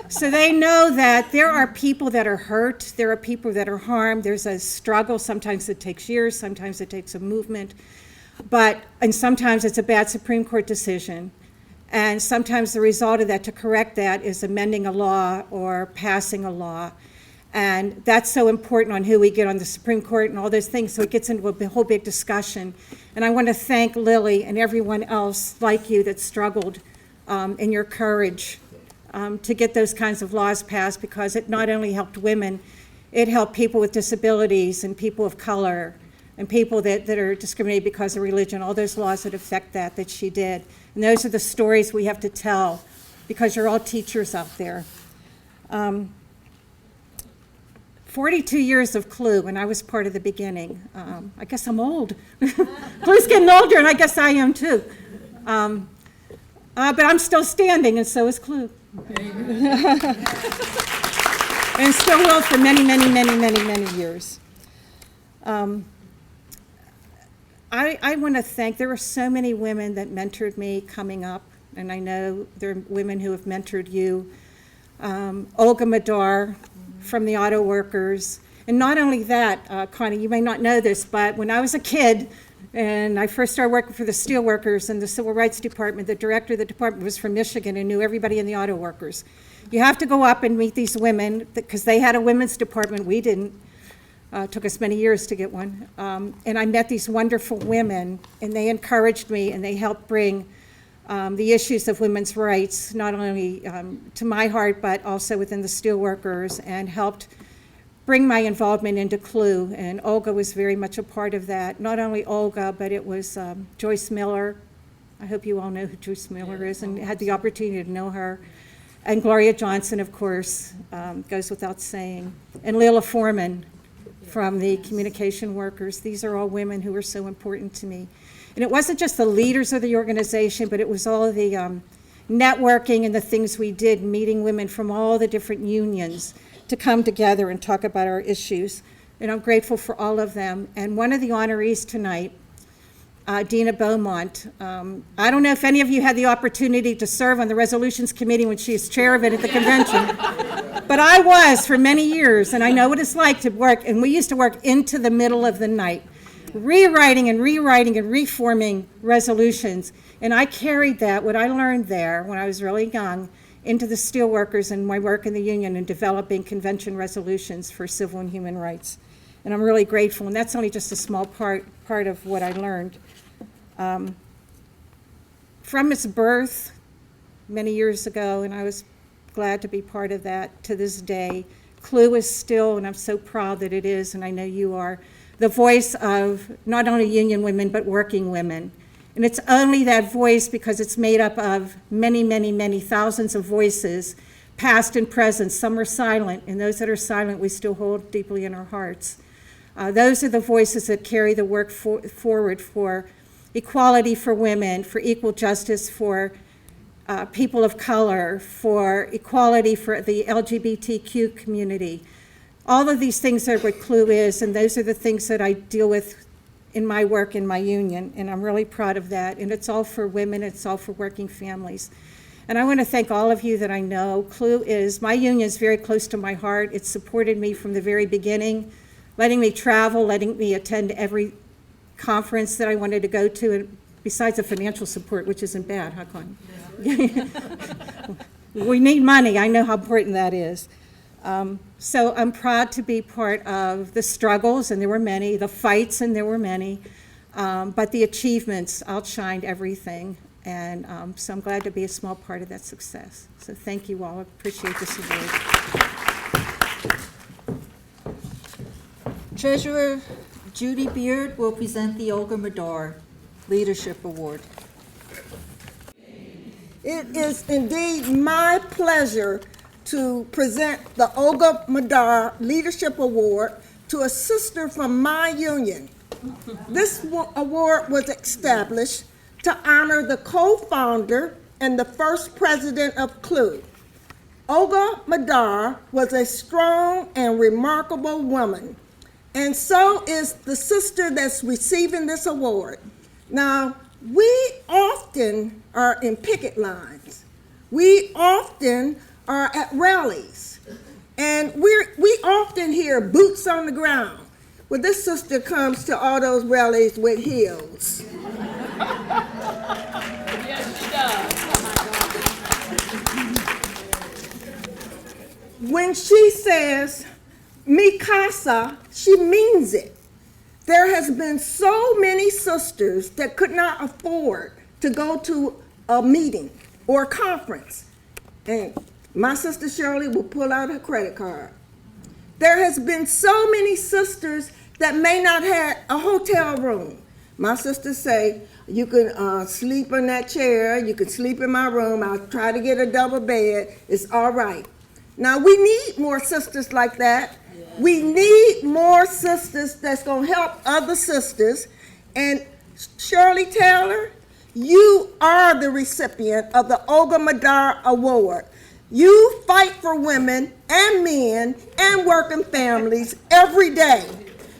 So they know that there are people that are hurt, there are people that are harmed, there's a struggle, sometimes it takes years, sometimes it takes a movement, and sometimes it's a bad Supreme Court decision. And sometimes the result of that, to correct that, is amending a law or passing a law. And that's so important on who we get on the Supreme Court and all those things, so it gets into a whole big discussion. And I want to thank Lily and everyone else like you that struggled in your courage to get those kinds of laws passed, because it not only helped women, it helped people with disabilities and people of color and people that are discriminated because of religion, all those laws that affect that she did. And those are the stories we have to tell, because you're all teachers out there. 42 years of CLUW, and I was part of the beginning. I guess I'm old. CLUW's getting older, and I guess I am too. But I'm still standing, and so is CLUW. And still will for many, many, many, many, many years. I want to thank, there were so many women that mentored me coming up, and I know there are women who have mentored you. Olga Madar from the auto workers. And not only that, Connie, you may not know this, but when I was a kid and I first started working for the steel workers in the Civil Rights Department, the director of the department was from Michigan and knew everybody in the auto workers. You have to go up and meet these women, because they had a women's department, we didn't. It took us many years to get one. And I met these wonderful women, and they encouraged me, and they helped bring the issues of women's rights, not only to my heart, but also within the steelworkers, and helped bring my involvement into CLUW. And Olga was very much a part of that. Not only Olga, but it was Joyce Miller. I hope you all know who Joyce Miller is and had the opportunity to know her. And Gloria Johnson, of course, goes without saying. And Leila Foreman from the communication workers. These are all women who were so important to me. And it wasn't just the leaders of the organization, but it was all of the networking and the things we did, meeting women from all the different unions to come together and talk about our issues. And I'm grateful for all of them. And one of the honorees tonight, Dina Beaumont, I don't know if any of you had the opportunity to serve on the resolutions committee when she is chair of it at the convention, but I was for many years, and I know what it's like to work, and we used to work into the middle of the night, rewriting and reforming resolutions. And I carried that, what I learned there when I was really young, into the steelworkers and my work in the union and developing convention resolutions for civil and human rights. And I'm really grateful, and that's only just a small part of what I learned. From its birth many years ago, and I was glad to be part of that to this day, CLUW is still, and I'm so proud that it is, and I know you are, the voice of not only union women, but working women. And it's only that voice because it's made up of many, many, many thousands of voices, past and present. Some are silent, and those that are silent we still hold deeply in our hearts. Those are the voices that carry the work forward for equality for women, for equal justice for people of color, for equality for the LGBTQ community. All of these things are what CLUW is, and those are the things that I deal with in my work in my union, and I'm really proud of that. And it's all for women, it's all for working families. And I want to thank all of you that I know. CLUW is, my union is very close to my heart. It's supported me from the very beginning, letting me travel, letting me attend every conference that I wanted to go to, and besides the financial support, which isn't bad, huh, Connie? Yeah. We need money, I know how important that is. So I'm proud to be part of the struggles, and there were many, the fights, and there were many, but the achievements outshined everything. And so I'm glad to be a small part of that success. So thank you all, I appreciate this award. Treasurer Judy Beard will present the Olga Madar Leadership Award. It is indeed my pleasure to present the Olga Madar Leadership Award to a sister from my union. This award was established to honor the co-founder and the first president of CLUW. Olga Madar was a strong and remarkable woman, and so is the sister that's receiving this award. Now, we often are in picket lines. We often are at rallies, and we often hear boots on the ground. Well, this sister comes to all those rallies with heels. Yes, she does. When she says, mi casa, she means it. There has been so many sisters that could not afford to go to a meeting or a conference, and my sister Shirley will pull out her credit card. There has been so many sisters that may not have a hotel room. My sisters say, you can sleep in that chair, you can sleep in my room, I'll try to get a double bed, it's all right. Now, we need more sisters like that. We need more sisters that's gonna help other sisters. And Shirley Taylor, you are the recipient of the Olga Madar Award. You fight for women and men and working families every day.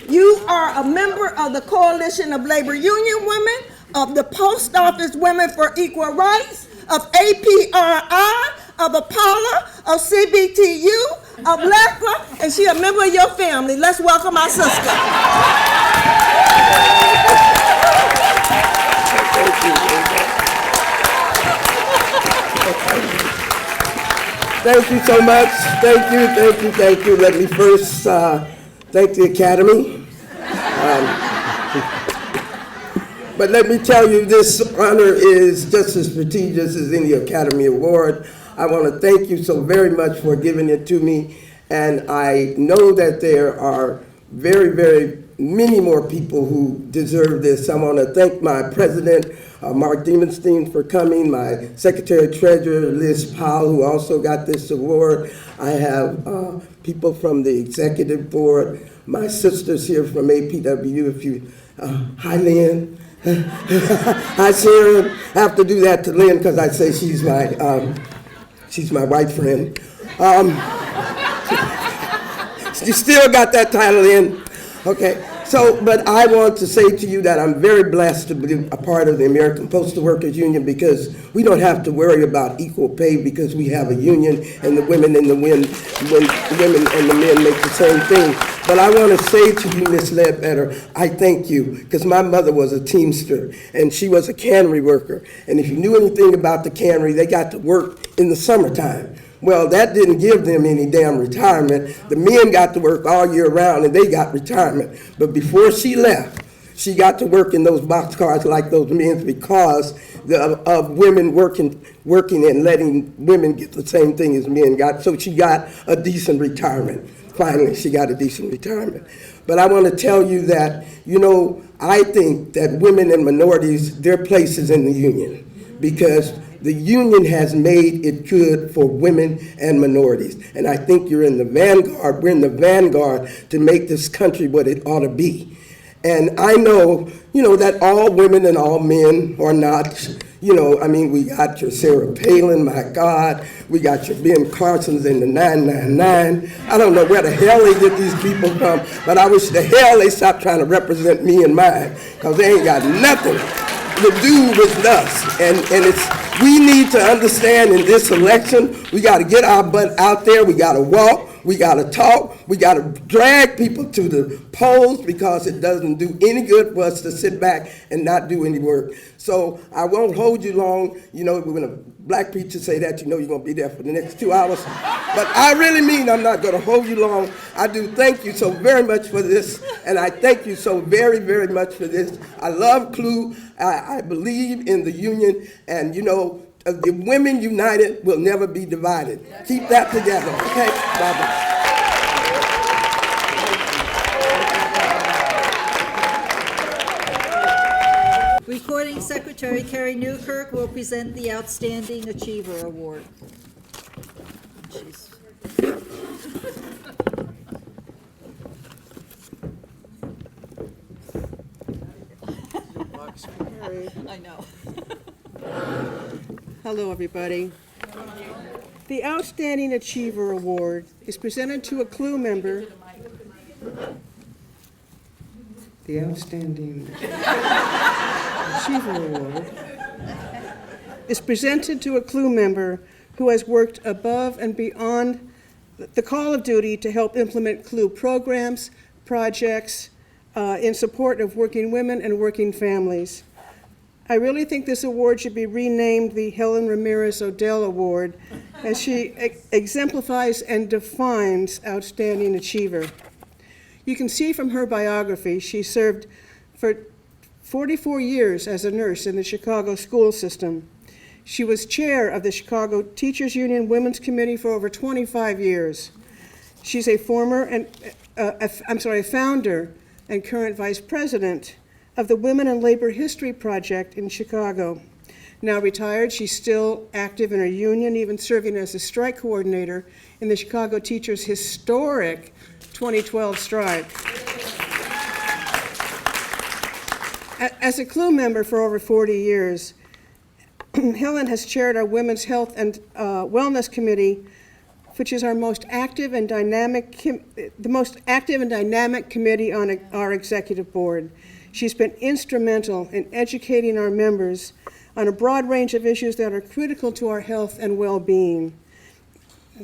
You are a member of the Coalition of Labor Union Women, of the Post Office Women for Equal Rights, of APRI, of Apollo, of CBTU, of LEFRA, and she a member of your family. Let's welcome our sister. Thank you so much. Thank you, thank you, thank you. Let me first thank the Academy. But let me tell you, this honor is just as prestigious as any Academy Award. I want to thank you so very much for giving it to me. And I know that there are very, very many more people who deserve this. I want to thank my president, Mark Diemenstein, for coming, my secretary-treasurer, Liz Powell, who also got this award. I have people from the executive board, my sisters here from APW, if you, hi, Lynn. Hi, Sharon. I have to do that to Lynn because I say she's my white friend. You still got that title in. Okay, so, but I want to say to you that I'm very blessed to be a part of the American Postal Workers Union, because we don't have to worry about equal pay because we have a union, and the women and the women and the men make the same thing. But I want to say to you, Miss Ledbetter, I thank you, because my mother was a teamster, and she was a cannery worker. And if you knew anything about the cannery, they got to work in the summertime. Well, that didn't give them any damn retirement. The men got to work all year round, and they got retirement. But before she left, she got to work in those boxcars like those men because of women working and letting women get the same thing as men got. So she got a decent retirement. Finally, she got a decent retirement. But I want to tell you that, you know, I think that women and minorities, their place is in the union, because the union has made it good for women and minorities. And I think you're in the vanguard. We're in the vanguard to make this country what it ought to be. And I know, you know, that all women and all men are not, You know, I mean, we got your Sarah Palin, my God. We got your Ben Carsons in the 999. I don't know where the hell they get these people from, but I wish the hell they stopped trying to represent me and mine, because they ain't got nothing to do with us. And we need to understand in this election, we got to get our butt out there. We got to walk. We got to talk. We got to drag people to the polls, because it doesn't do any good for us to sit back and not do any work. So I won't hold you long. You know, when a black preacher say that, you know you're going to be there for the next 2 hours. But I really mean I'm not going to hold you long. I do thank you so very much for this, and I thank you so very, very much for this. I love CLUW. I believe in the union, and you know, the women united will never be divided. Keep that together, okay? Bye-bye. Recording Secretary Carrie Newkirk will present the Outstanding Achiever Award. I know. Hello, everybody. The Outstanding Achiever Award is presented to a CLUW member. The Outstanding Achiever Award is presented to a CLUW member who has worked above and beyond the call of duty to help implement CLUW programs, projects in support of working women and working families. I really think this award should be renamed the Helen Ramirez Odell Award, as she exemplifies and defines Outstanding Achiever. You can see from her biography, she served for 44 years as a nurse in the Chicago school system. She was chair of the Chicago Teachers Union Women's Committee for over 25 years. She's a founder and current vice president of the Women in Labor History Project in Chicago. Now retired, she's still active in her union, even serving as a strike coordinator in the Chicago Teachers' historic 2012 strike. As a CLUW member for over 40 years, Helen has chaired our Women's Health and Wellness Committee, which is our most active and dynamic, the most active and dynamic committee on our executive board. She's been instrumental in educating our members on a broad range of issues that are critical to our health and well-being.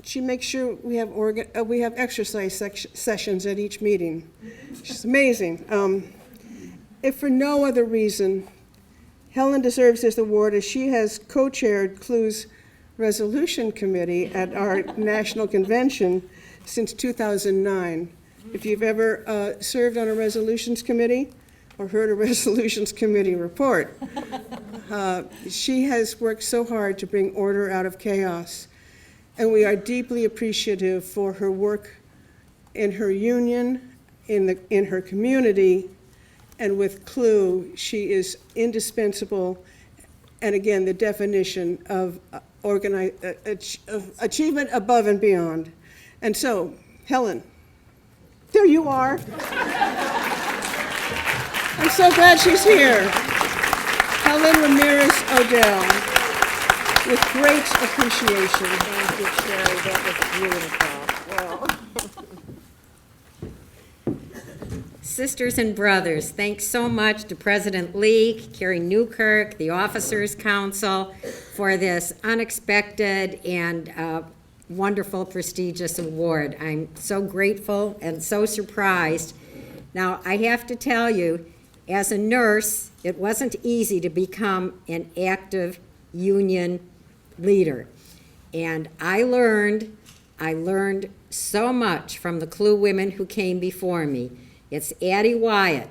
She makes sure we have exercise sessions at each meeting. She's amazing. If for no other reason, Helen deserves this award as she has co-chaired CLUW's Resolution Committee at our national convention since 2009. If you've ever served on a resolutions committee or heard a resolutions committee report, she has worked so hard to bring order out of chaos. And we are deeply appreciative for her work in her union, in her community, and with CLUW. She is indispensable, and again, the definition of achievement above and beyond. And so, Helen, there you are. I'm so glad she's here. Helen Ramirez Odell, with great appreciation. Thank you, Sherry. That was beautiful. Sisters and brothers, thanks so much to President Leak, Carrie Newkirk, the Officers Council for this unexpected and wonderful, prestigious award. I'm so grateful and so surprised. Now, I have to tell you, as a nurse, it wasn't easy to become an active union leader. And I learned so much from the CLUW women who came before me. It's Addie Wyatt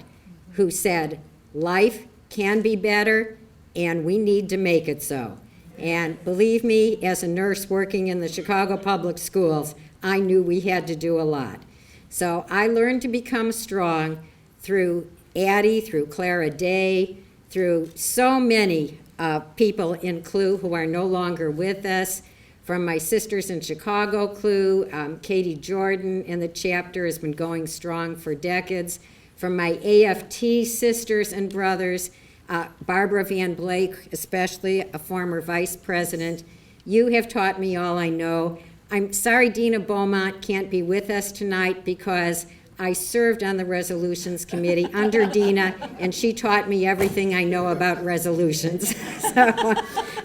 who said, life can be better and we need to make it so. And believe me, as a nurse working in the Chicago Public Schools, I knew we had to do a lot. So I learned to become strong through Addie, through Clara Day, through so many people in CLUW who are no longer with us. From my sisters in Chicago CLUW, Katie Jordan in the chapter has been going strong for decades. From my AFT sisters and brothers, Barbara Van Blake, especially a former vice president. You have taught me all I know. I'm sorry Dina Beaumont can't be with us tonight because I served on the resolutions committee under Dina, and she taught me everything I know about resolutions.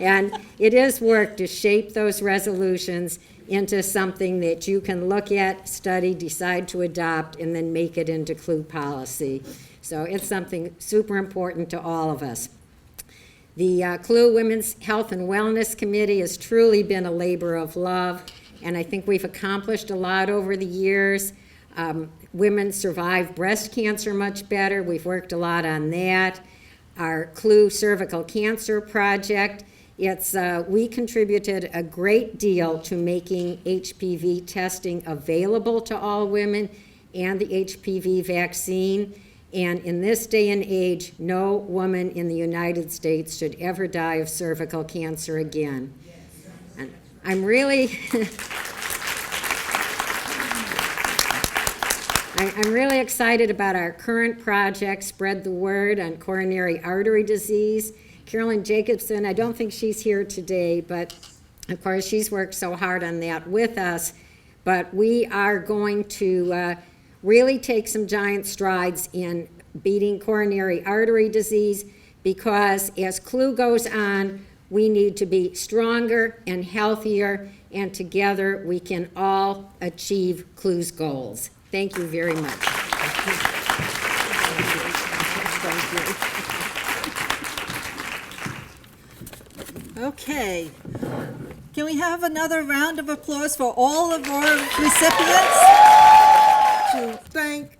And it is work to shape those resolutions into something that you can look at, study, decide to adopt, and then make it into CLUW policy. So it's something super important to all of us. The CLUW Women's Health and Wellness Committee has truly been a labor of love, and I think we've accomplished a lot over the years. Women survive breast cancer much better. We've worked a lot on that. Our CLUW cervical cancer project, we contributed a great deal to making HPV testing available to all women and the HPV vaccine. And in this day and age, no woman in the United States should ever die of cervical cancer again. And I'm really, I'm really excited about our current project, Spread the Word on Coronary Artery Disease. Carolyn Jacobson, I don't think she's here today, but of course she's worked so hard on that with us. But we are going to really take some giant strides in beating coronary artery disease, because as CLUW goes on, we need to be stronger and healthier, and together we can all achieve CLUW's goals. Thank you very much. Thank you. Okay. Can we have another round of applause for all of our recipients? To thank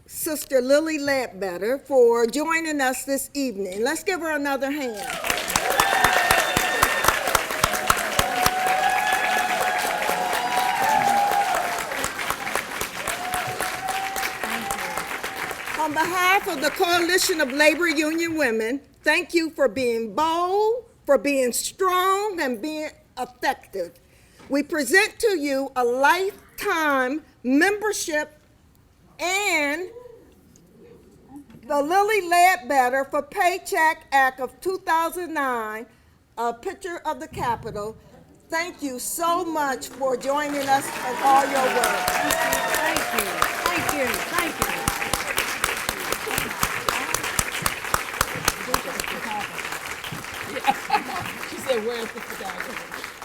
Sister Lily Ledbetter for joining us this evening. Let's give her another hand. On behalf of the Coalition of Labor Union Women, thank you for being bold, for being strong, and being effective. We present to you a lifetime membership and the Lily Ledbetter for Paycheck Act of 2009, a picture of the Capitol. Thank you so much for joining us and all your work. Thank you. Thank you. Thank you. She said, where's the photographer?